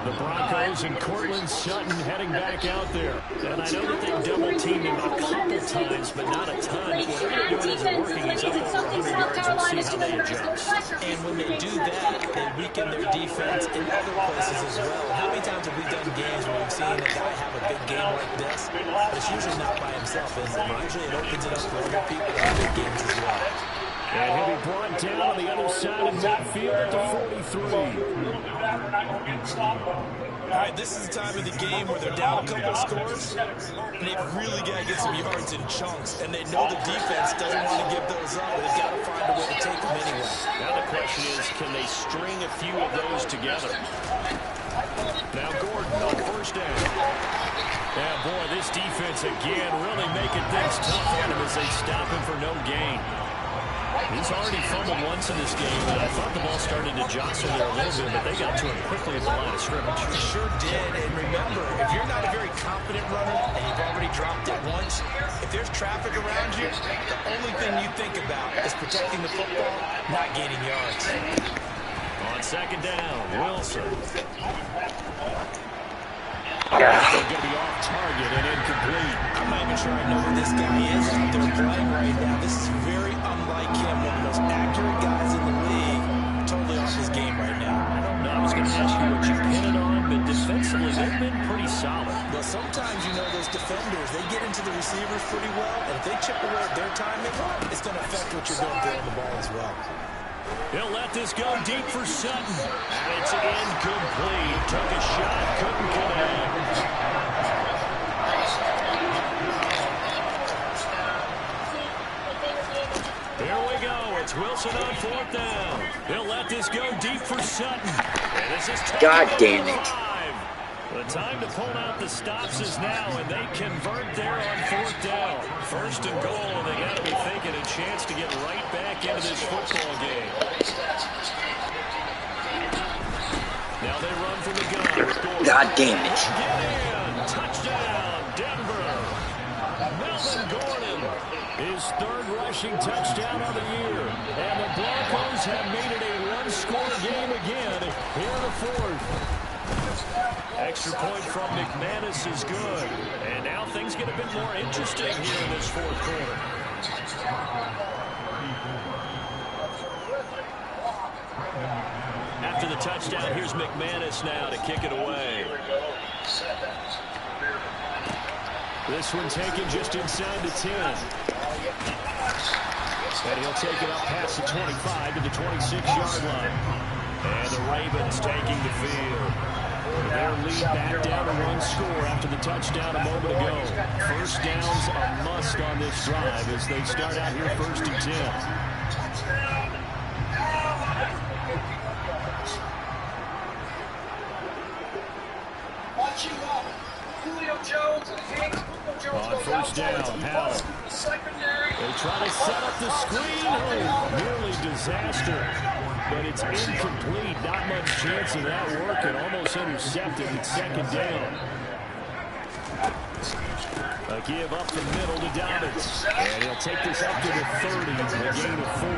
[SPEAKER 5] The Broncos and Cortland Sutton heading back out there. And I know that they've double-teamed him a couple times, but not a ton. Whatever they're doing isn't working. He's up over 100 yards. We'll see how they adjust.
[SPEAKER 6] And when they do that, they weaken their defense in other places as well. How many times have we done games where we've seen a guy have a big game like this? But it's usually not by himself, is it? Usually it opens it up for other people to have big games as well.
[SPEAKER 5] And he'll be brought down on the other side of midfield at the 43.
[SPEAKER 6] All right, this is the time of the game where they're down a couple scores, and they've really got to get some yards in chunks, and they know the defense doesn't want to give those up, but they've got to find a way to take them anyway.
[SPEAKER 5] Now the question is, can they string a few of those together? Now Gordon on 1st down. Yeah, boy, this defense again really making things tough on him as they stop him for no gain. He's already fumbled once in this game, and I thought the ball started to jostle there a little bit, but they got to him quickly at the line of scrimmage.
[SPEAKER 6] Sure did, and remember, if you're not a very confident runner and you've already dropped it once, if there's traffic around you, the only thing you think about is protecting the football, not gaining yards.
[SPEAKER 5] On 2nd down, Wilson.
[SPEAKER 3] Yeah.
[SPEAKER 5] They're going to be off target and incomplete.
[SPEAKER 6] I'm not even sure I know who this guy is out there playing right now. This is very unlike him, one of the most accurate guys in the league. Totally off his game right now.
[SPEAKER 5] I don't know. I was going to ask you what you pin it on, but defensively, they've been pretty solid.
[SPEAKER 6] Well, sometimes, you know, those defenders, they get into the receivers pretty well, and if they chip away at their timing, it's going to affect what you're doing throwing the ball as well.
[SPEAKER 5] He'll let this go deep for Sutton. And it's incomplete. Took a shot, couldn't connect. It's Wilson on 4th down. He'll let this go deep for Sutton. And this is
[SPEAKER 3] God damn it.
[SPEAKER 5] The time to pull out the stops is now, and they convert there on 4th down. 1st and goal, and they got to be thinking a chance to get right back into this football game. Now they run from the gun.
[SPEAKER 3] God damn it.
[SPEAKER 5] Touchdown, Denver. Melvin Gordon, his 3rd rushing touchdown of the year. And the Broncos have made it a one-score game again here in the 4th. Extra point from McManus is good. And now things get a bit more interesting here in this 4th quarter. After the touchdown, here's McManus now to kick it away. This one taken just inside the 10. And he'll take it up past the 25 to the 26-yard line. And the Ravens taking the field. Their lead back down to 1 score after the touchdown a moment ago. 1st down's a must on this drive as they start out here 1st and 10. On 1st down, Howell. They try to set up the screen. Oh, nearly disaster. But it's incomplete. Not much chance of that working. Almost intercepted at 2nd down. A give up the middle to Dobbins. And he'll take this up to the 30, a gain of 4.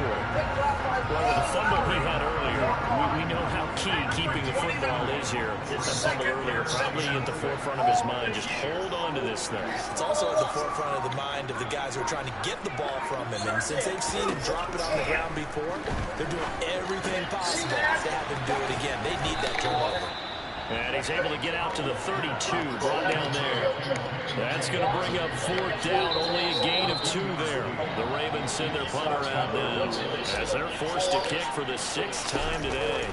[SPEAKER 5] Well, the fumble he had earlier, we know how key keeping the football is here. That fumble earlier probably at the forefront of his mind. Just hold on to this thing.
[SPEAKER 6] It's also at the forefront of the mind of the guys who are trying to get the ball from him. And since they've seen him drop it on the ground before, they're doing everything possible to have him do it again. They need that turnover.
[SPEAKER 5] And he's able to get out to the 32, brought down there. That's going to bring up 4th down, only a gain of 2 there. The Ravens send their punter out now as they're forced to kick for the 6th time today.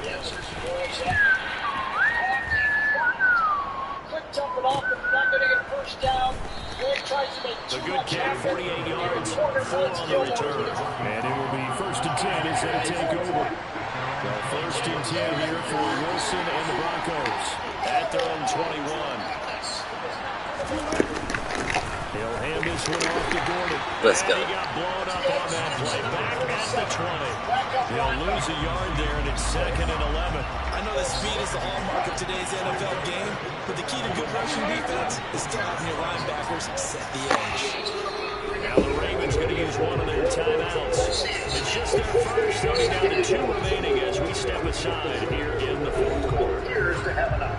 [SPEAKER 10] Quick jumping off, but not going to get a 1st down.
[SPEAKER 5] The good kick, 48 yards, 4 on the return. And it will be 1st and 10 as they take over. Well, 1st and 10 here for Wilson and the Broncos at their own 21. He'll hand this one off to Gordon.
[SPEAKER 3] Let's go.
[SPEAKER 5] And he got blown up on that play. Back at the 20. He'll lose a yard there, and it's 2nd and 11.
[SPEAKER 6] I know that speed is the hallmark of today's NFL game, but the key to good rushing defense is still having your linebackers set the edge.
[SPEAKER 5] Now the Ravens going to use one of their timeouts. It's just their first, only down to 2 remaining as we step aside here in the 4th quarter.
[SPEAKER 7] Here's to have an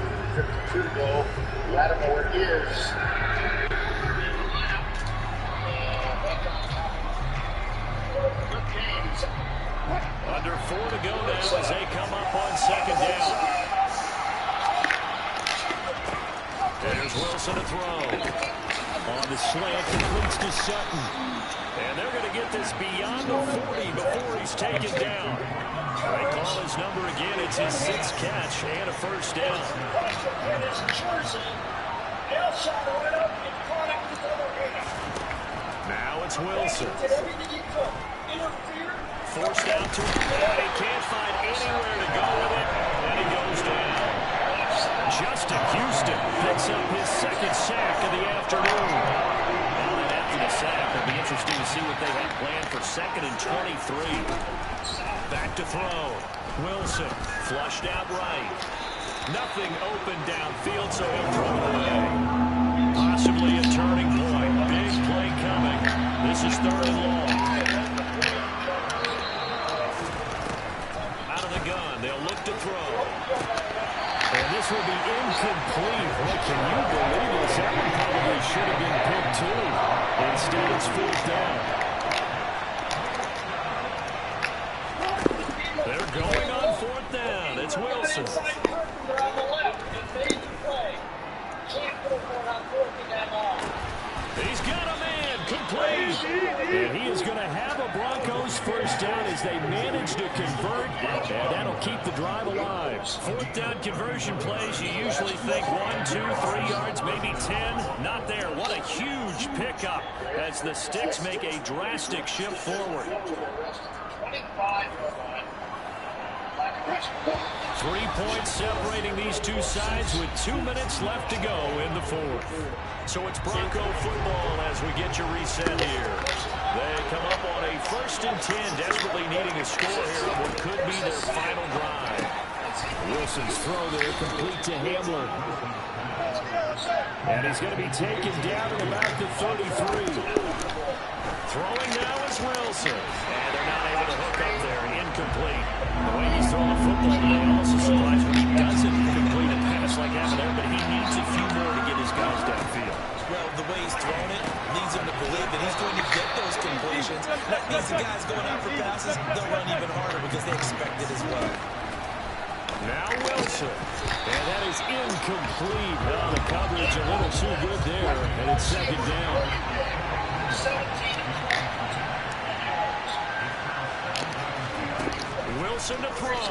[SPEAKER 7] 52 to go. Lattimore is.
[SPEAKER 5] Under 4 to go now as they come up on 2nd down. There's Wilson to throw. On the slant, completes to Sutton. And they're going to get this beyond the 40 before he's taken down. They call his number again. It's his 6th catch and a 1st down. Now it's Wilson. Forced out to him. He can't find anywhere to go with it. And he goes down. Justin Houston picks up his 2nd sack of the afternoon. Now that after the sack, it'll be interesting to see what they have planned for 2nd and 23. Back to throw. Wilson flushed out right. Nothing open downfield, so he'll throw it away. Possibly a turning point. Big play coming. This is 3rd and long. Out of the gun, they'll look to throw. And this will be incomplete. What can you believe this? That one probably should have been picked too. Instead, it's 4th down. They're going on 4th down. It's Wilson. He's got a man complete. And he is going to have a Broncos 1st down as they manage to convert. And that'll keep the drive alive. 4th down conversion plays, you usually think 1, 2, 3 yards, maybe 10. Not there. What a huge pickup as the Sticks make a drastic shift forward. 3 points separating these two sides with 2 minutes left to go in the fourth. So it's Bronco football as we get your reset here. They come up on a 1st and 10, desperately needing a score here on what could be their final drive. Wilson's throw there complete to Hamler. And he's going to be taken down at about the 33. Throwing now is Wilson. And they're not able to hook up there. Incomplete. The way he's throwing the football today also surprised when he doesn't complete a pass like that there, but he needs a few more to get his guys downfield.
[SPEAKER 6] Well, the way he's thrown it leads him to believe that he's going to get those completions. That means the guys going out for passes, they'll run even harder because they expect it as well.
[SPEAKER 5] Now Wilson. And that is incomplete. Oh, the coverage a little too good there. And it's 2nd down. Wilson to throw.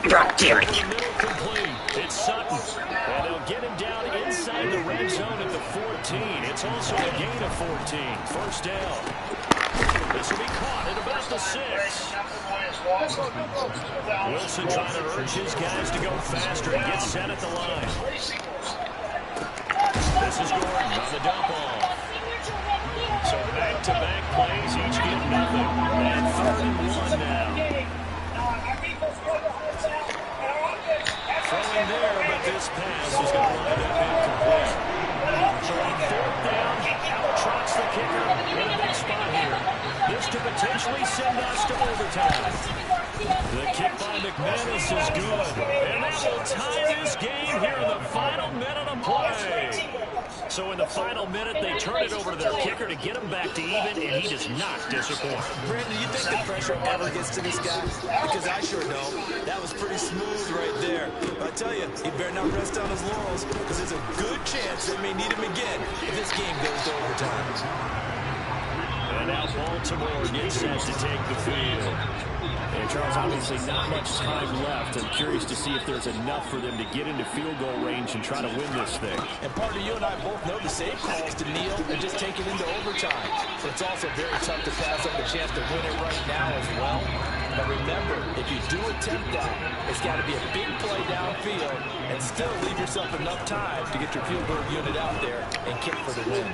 [SPEAKER 3] God damn it.
[SPEAKER 5] Middle complete. It's Sutton. And they'll get him down inside the red zone at the 14. It's also a gain of 14. 1st down. This will be caught at about the 6. Wilson trying to urge his guys to go faster and get set at the line. This is Gordon on the dump off. So back-to-back plays, each get nothing. And 3rd and 1 now. Throwing there, but this pass is going to wind up incomplete. So on 4th down, trots the kicker in a big spot here. This could potentially send us to overtime. The kick by McManus is good. And that will tie this game here in the final minute of play. So in the final minute, they turn it over to their kicker to get him back to even, and he does not disappoint.
[SPEAKER 6] Brandon, do you think the pressure ever gets to this guy? Because I sure don't. That was pretty smooth right there. But I tell you, he better not rest on his laurels, because there's a good chance they may need him again if this game goes to overtime.
[SPEAKER 5] And now Baltimore gets set to take the field. And Charles, obviously not much time left. I'm curious to see if there's enough for them to get into field goal range and try to win this thing.
[SPEAKER 6] And partner, you and I both know the save calls to kneel and just take it into overtime. But it's also very tough to pass up the chance to win it right now as well. But remember, if you do attempt that, it's got to be a big play downfield and still leave yourself enough time to get your field goal unit out there and kick for the win.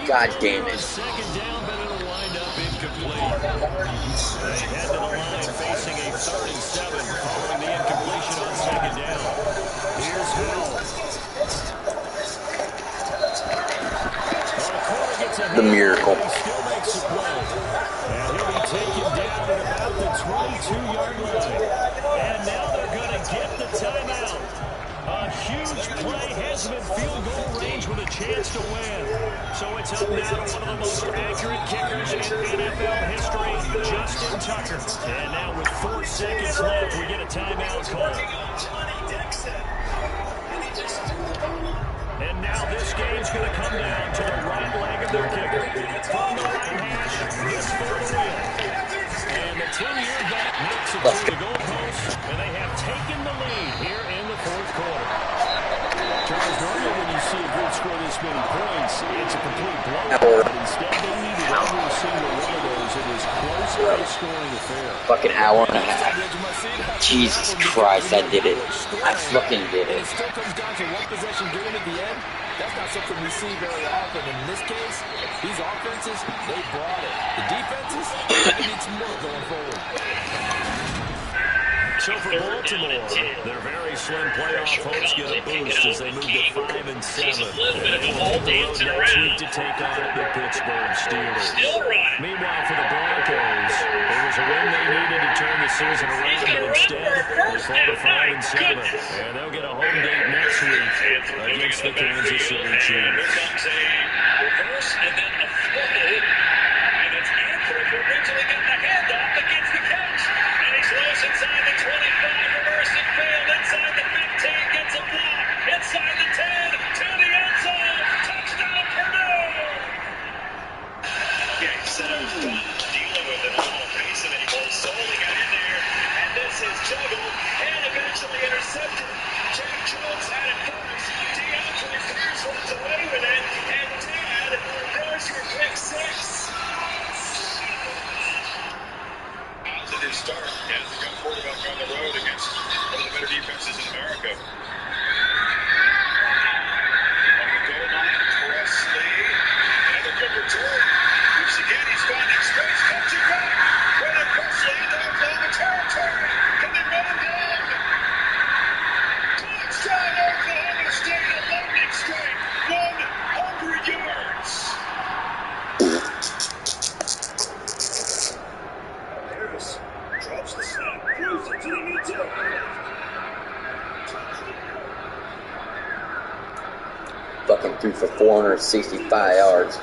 [SPEAKER 3] God damn it.
[SPEAKER 5] 2nd down, but it'll wind up incomplete. They head to the line facing a 3rd and 7 following the incompletion on 2nd down. Here's Hill.
[SPEAKER 3] The miracle.
[SPEAKER 5] He still makes the play. And he'll be taken down at about the 22-yard line. And now they're going to get the timeout. A huge play has him in field goal range with a chance to win. So it's up now to one of the most accurate kickers in NFL history, Justin Tucker. And now with 4 seconds left, we get a timeout call. And now this game's going to come down to the right leg of their kicker. From the right hash, this for the win. And the 10-year vet makes it to the goalpost, and they have taken the lead here in the 4th quarter. Charles, normally when you see a group score this many points, it's a complete blowout. But instead, they needed every single one of those. It was close, high-scoring affair.
[SPEAKER 3] Fucking hour and a half. Jesus Christ, I did it. I fucking did it.
[SPEAKER 6] And it still comes down to one possession given at the end. That's not something we see very often. And in this case, these offenses, they brought it. The defenses, they need some work going forward.
[SPEAKER 5] So for Baltimore, their very slim playoff hopes get a boost as they move to 5 and 7. And they will hit the road next week to take on the Pittsburgh Steelers. Meanwhile, for the Broncos, it was a win they needed to turn the season around, but instead, they fall to 5 and 7. And they'll get a home date next week against the Kansas City Chiefs.
[SPEAKER 2] Reverse and then a throw. And it's Anthony who originally got the handoff but gets the catch. And he's loose inside the 25, reverse and failed. Inside the 15, gets a block. Inside the 10, to the end zone. Touchdown, Purdue! Getting set up, dealing with it. I don't want to face him anymore. Solely got in there. And this is juggled and eventually intercepted. Jack Jones had it first. DeAndre Pierce runs away with it. And Dad, there's your pick 6.
[SPEAKER 3] threw for 465 yards.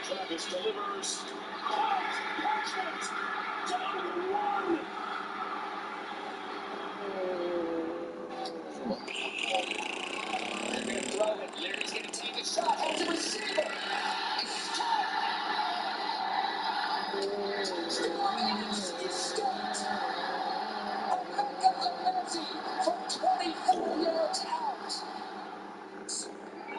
[SPEAKER 2] Travis delivers.
[SPEAKER 10] Larry's going to take a shot at the receiver.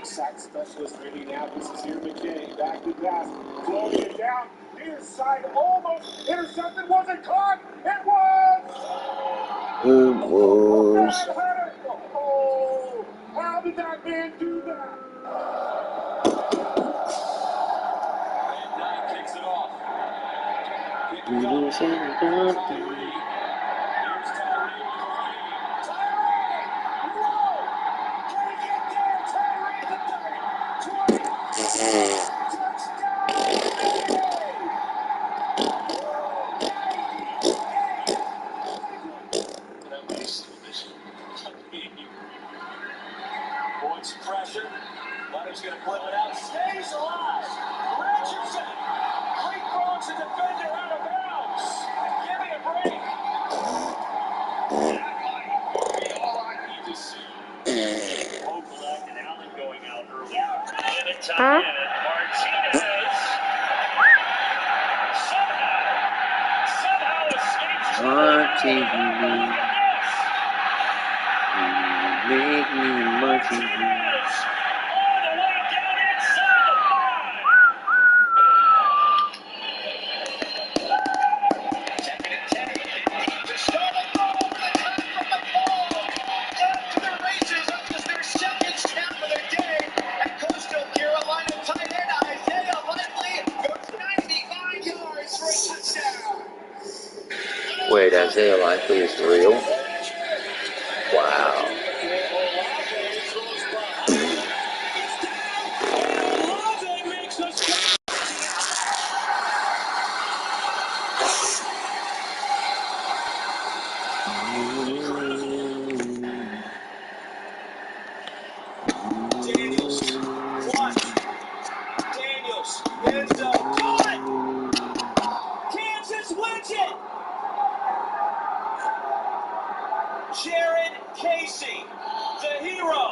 [SPEAKER 2] Sack specialist for Indianapolis is here. McKay back to pass, floating it down near side, almost intercepted. Was it caught? It was. Oh, how did that man do that? And Knight kicks it off. Here's Tyree. Points pressure. Leonard's going to flip it out. Stays alive. Richardson. Leapfrogs the defender out of bounds. Give me a break. That might be all I need to see. Oakland and Allen going out early. And it's time. Martinez somehow escapes.
[SPEAKER 3] Martinez. Make me Martinez.
[SPEAKER 2] All the way down inside the 5. Second and 10. To start it all over the top from the ball. Off to the races. Up to their second snap of the day. At Coastal Carolina tight end Isaiah Likely goes 95 yards for a touchdown.
[SPEAKER 3] Wait, Isaiah Likely is real? Wow.
[SPEAKER 2] Daniels, end zone, got it! Kansas wins it! Jared Casey, the hero,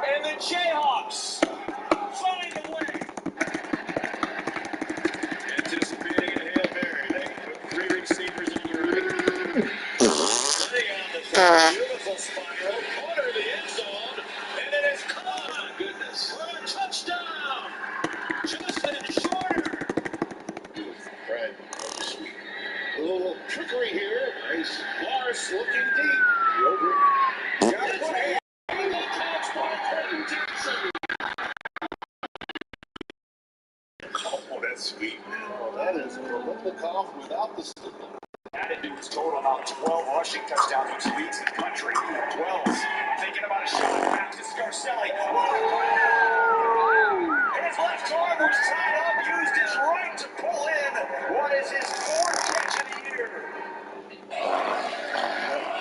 [SPEAKER 2] and the Jayhawks find a way. Anticipating a Hail Mary, they put 3 receivers on the right. Playing on the beautiful spiral, corner the end zone, and it is caught. Goodness. For a touchdown! Justin Shorter. Right. Sweet. A little trickery here. Nice. Lars looking deep. The over. Got it. Catch by Clayton Dixon. Oh, that's sweet. Oh, that is a Kolitnikov without the stick. Madden was total about 12 rushing touchdowns, which leads the country. 12. Thinking about a shot back to Scarcelli. His left arm was tied up, used his right to pull in what is his 4th catch of the year.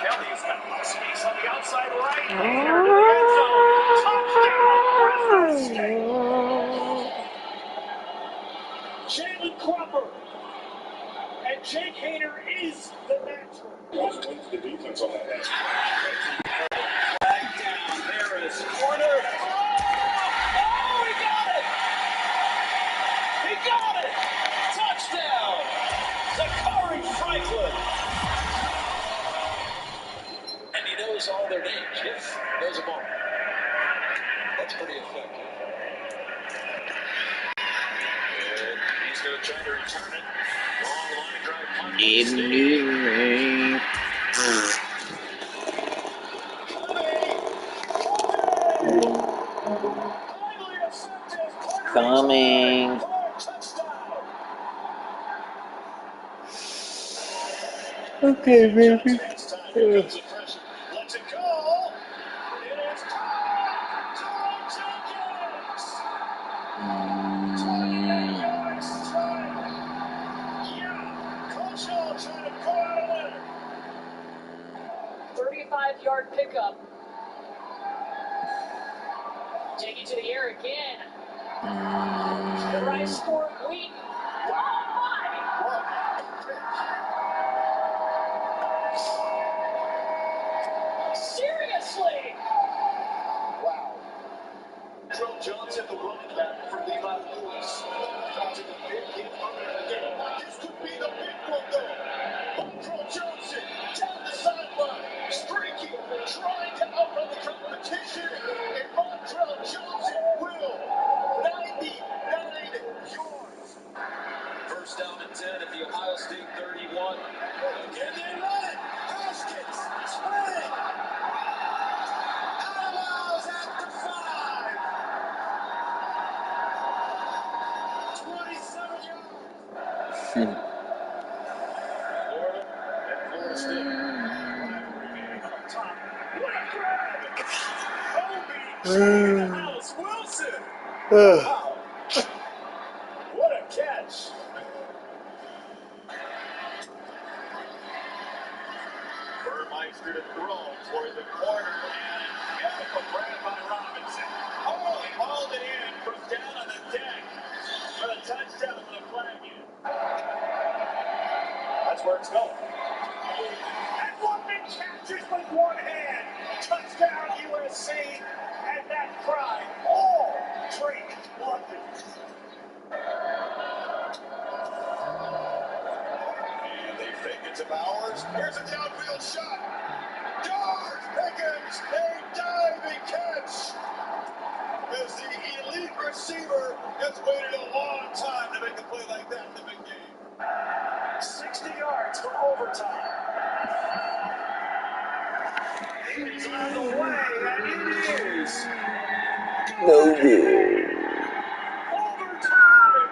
[SPEAKER 2] Kelly's got space on the outside right. Hader to the end zone. Touchdown, Fresno State. Jalen Cropper. And Jake Hader is the natural. What's the defense on that last play? Flag down. Harris. Corner. Oh, he got it! He got it! Touchdown! Zachary Franklin. And he knows all their names. Yes, knows them all. That's pretty effective. And he's going to trying to return it. Long line drive punt from Steve.
[SPEAKER 3] Coming. Okay, baby.
[SPEAKER 2] Let's it go. It is caught. Jenkins. 28 yards strike. Yeah. Coach Hall trying to pull out a winner.
[SPEAKER 12] 35-yard pickup. Taking to the air again. The right score, Wheaton. Seriously?
[SPEAKER 2] Wow. Joe Johnson, the running back for Levi Lewis. Johnson, a big hit earlier in the game. This could be the big one, though. Montreal Johnson down the sideline, streaking, trying to outrun the competition. And Montreal Johnson will. 99 yards. First down and 10 at the Ohio State 31. Again, they run it. Haskins, spinning. Out of bounds at the 5. 27 yards. Florida and Florida State. Remaining up top. What a grab! Obi House Wilson. Wow. What a catch. Burmeister to throw toward the corner, and beautiful grab by Robinson. Oh, he hauled it in from down on the deck for the touchdown with a flag in. That's where it's going. And one big catches with one hand. Touchdown USC, and that cry all Drake London. And they fake it to Bowers. Here's a downfield shot. George Pickens, a diving catch. As the elite receiver has waited a long time to make a play like that in the big game. 60 yards for overtime. It is on the way, and it is
[SPEAKER 3] No good.
[SPEAKER 2] overtime.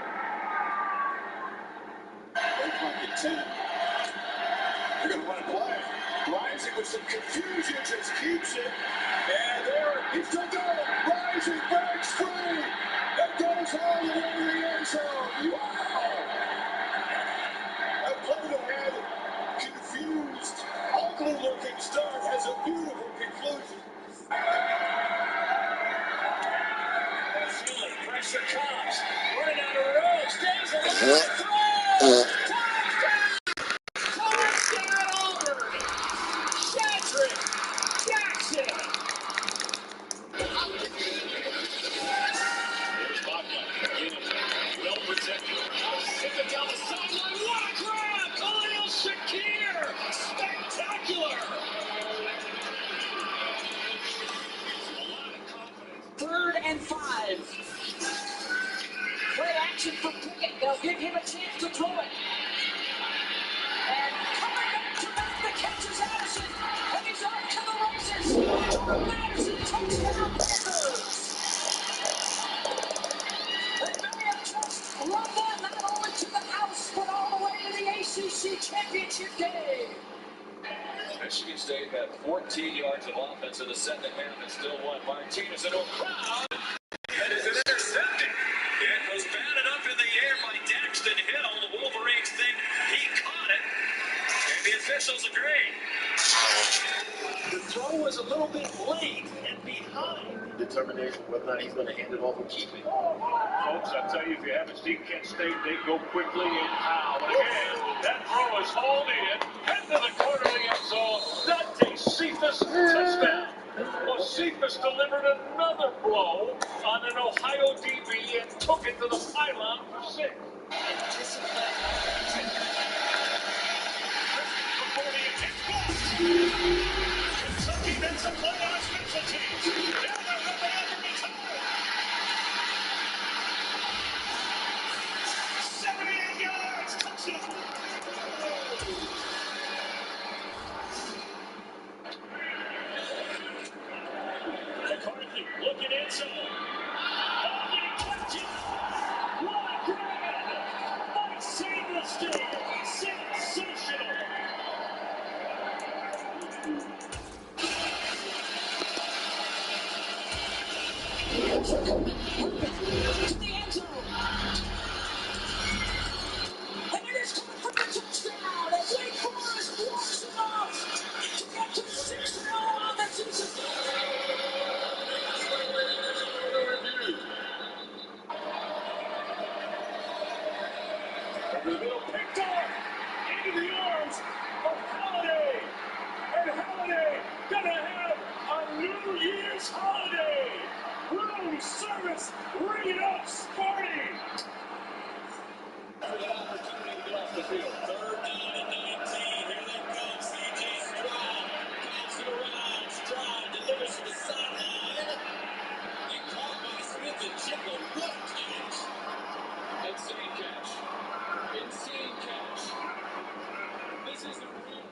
[SPEAKER 2] They clock at 10. They're going to run a play. Rising with some confusion, just keeps it. And there, he's still going. Rising breaks free. It goes all the way to the end zone. Wow. A play that had confused, ugly-looking start has a beautiful conclusion. Pressure comes. Running out of road. Stays alive. Throws. Touchdown Auburn. Shadrick Jackson. There's Bachman. Well protected. Sip it down the sideline. What a grab. Khalil Shakir. Spectacular. A lot of confidence.
[SPEAKER 12] 3rd and 5. Play action for Pickett. They'll give him a chance to throw it. And coming back to make the catch is Addison. And he's off to the races. Jordan Addison, touchdown Panthers. They may have just run that not only to the house, but all the way to the ACC Championship game.
[SPEAKER 2] Michigan State had 14 yards of offense in the second half and still won. Martinez into a crowd. And is it intercepted? It was batted up in the air by Daxton Hill. The Wolverines think he caught it. And the officials agree. The throw was a little bit late and behind. Determination whether or not he's going to hand it off or keep it.
[SPEAKER 5] Folks, I tell you, if you haven't seen Kent State, they go quickly and how. And again, that throw is hauled in, into the corner of the end zone. Dante Cephas, touchdown. Well, Cephas delivered another blow on an Ohio DB and took it to the pylon for 6. Before the attempt. Kentucky makes a play on special teams. Now they're coming out from the top. 78 McCarthy looking inside. Oh, he touches it. What a grab by Saberstein. Sensational.
[SPEAKER 12] To the end zone. And it is coming for the touchdown. And Wake Forest walks it off to get to 6-0 on the season.
[SPEAKER 5] The middle picked off into the arms of Holiday. And Holiday gonna have a New Year's holiday. Room service, ring it up, Sparty. For that opportunity to get off the field. 3rd down and 19. Here they come. C.J. Stroud pops it around. Stroud delivers to the sideline. And caught by Smith and Chipper. What a catch! Insane catch. Insane catch. This is the real.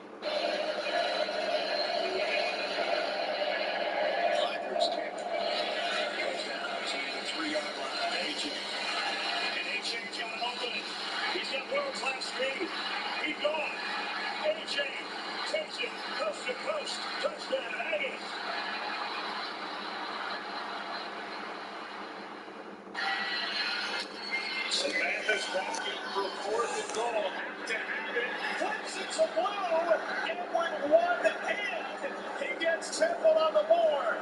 [SPEAKER 5] Climbers kick. Goes down to the 3-yard line. A.J. And A.J.'s got an open. He's got world-class speed. He's gone. A.J. takes it coast to coast. Touchdown, Aggies. Samantha's back in for 4th and goal. Have to have it. Flips it to Blue. And with one hand, he gets Temple on the board.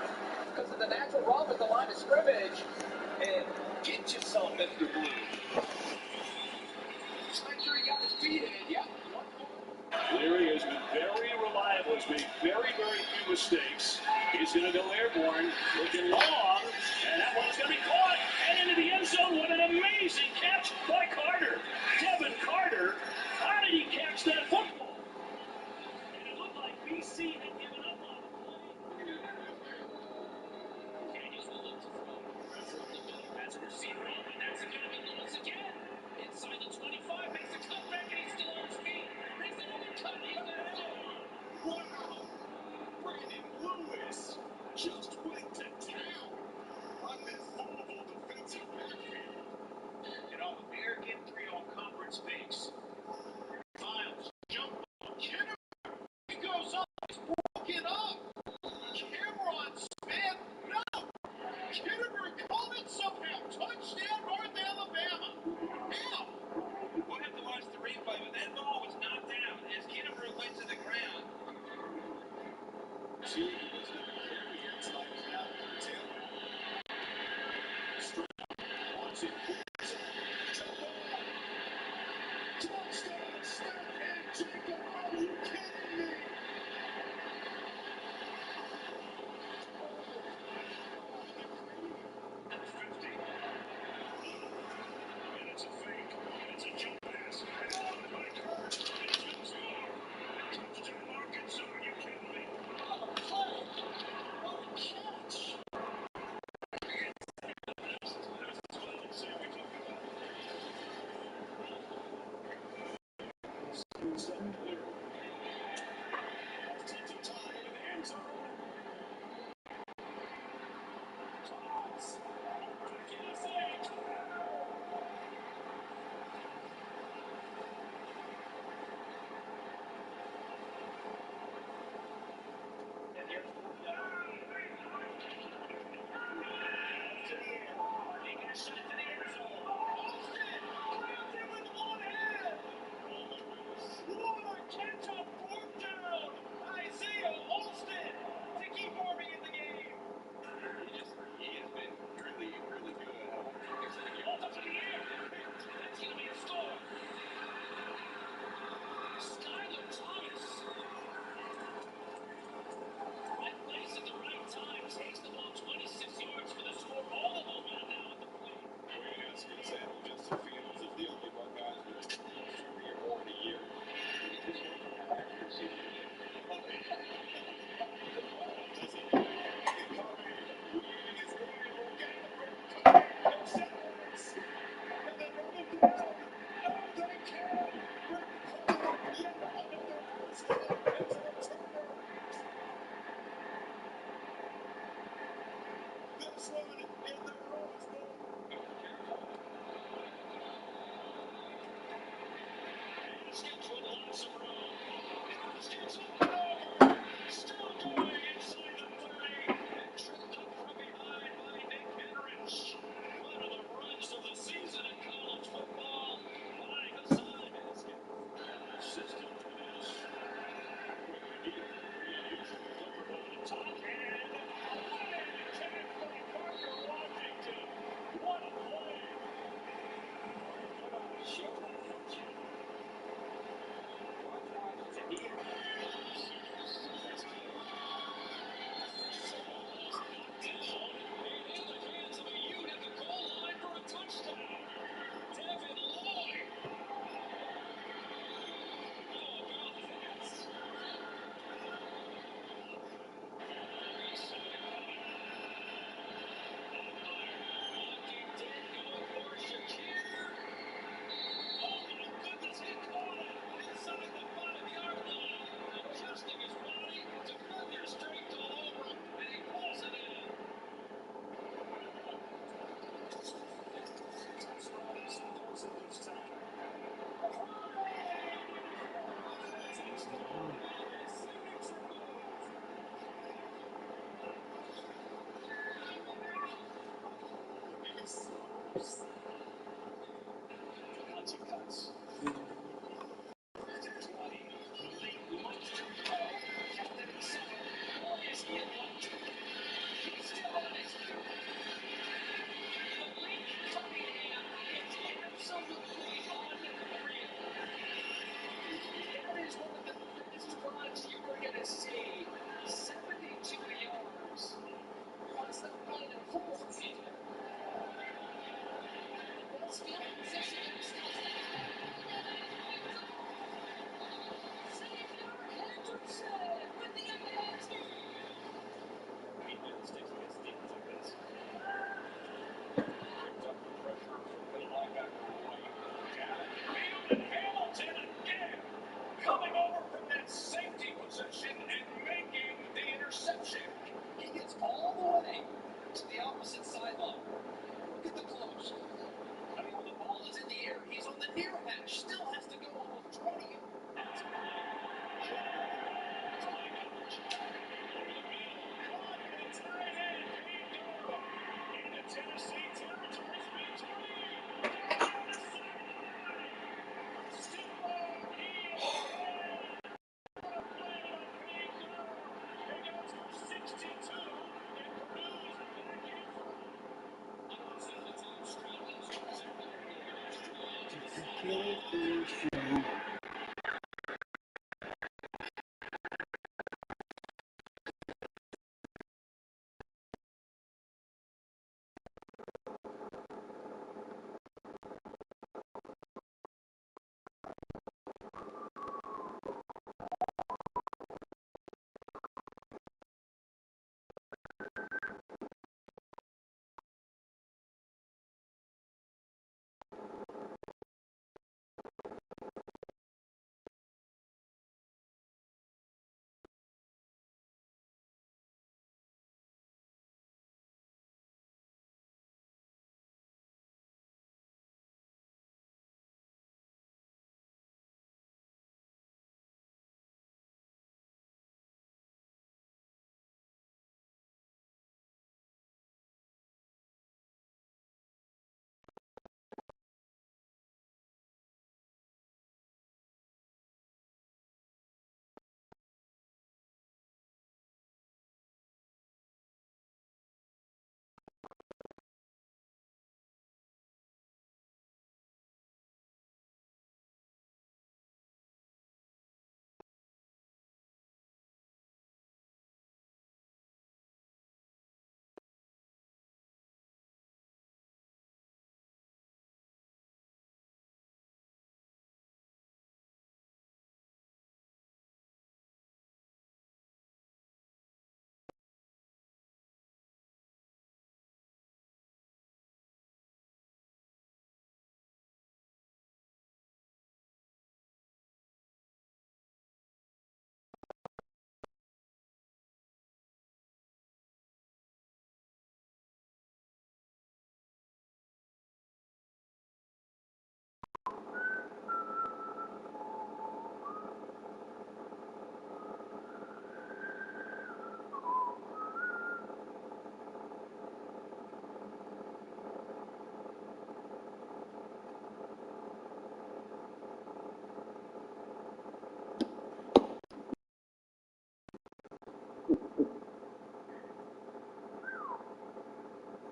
[SPEAKER 6] Because of the natural run with the line of scrimmage. And get yourself, Mr. Blue. Just make sure you got his feet in. Yep.
[SPEAKER 5] Leary has been very reliable. He's made very, very few mistakes. He's going to go airborne, looking long, and that one's going to be caught. And into the end zone. What an amazing catch by Carter. Devin Carter. How did he catch that football? And it looked like BC had given up on the play. Daniels will look to throw. Pressure up the middle. Has a receiver open. That's going to be Lewis again. Inside the 25. Makes a cutback, and he's still on his feet. Makes another cut. He's got it. Wow. Brandon Lewis just went to town on this mobile defensive backfield. And all American 3-all conference base. Miles, jump ball, Kenner. He goes up, he's broken up. Cameron Smith, no. Kenner called it somehow. Touchdown, North Alabama. Now. We'll have to watch the replay, but that ball was knocked down as Kenner went to the ground. She was going to carry inside now. Stroud wants it. Touchdown, Steph and Jacob. Are you kidding me? Number 50. And it's a fake. It's a jump pass. And by Kurt. It's going to score. Touchdown, Arkansas. Are you kidding me? What a play. What a catch.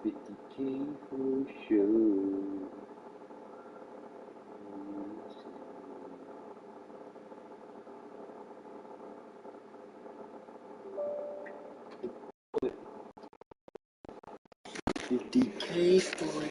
[SPEAKER 3] 50K for sure. 50K for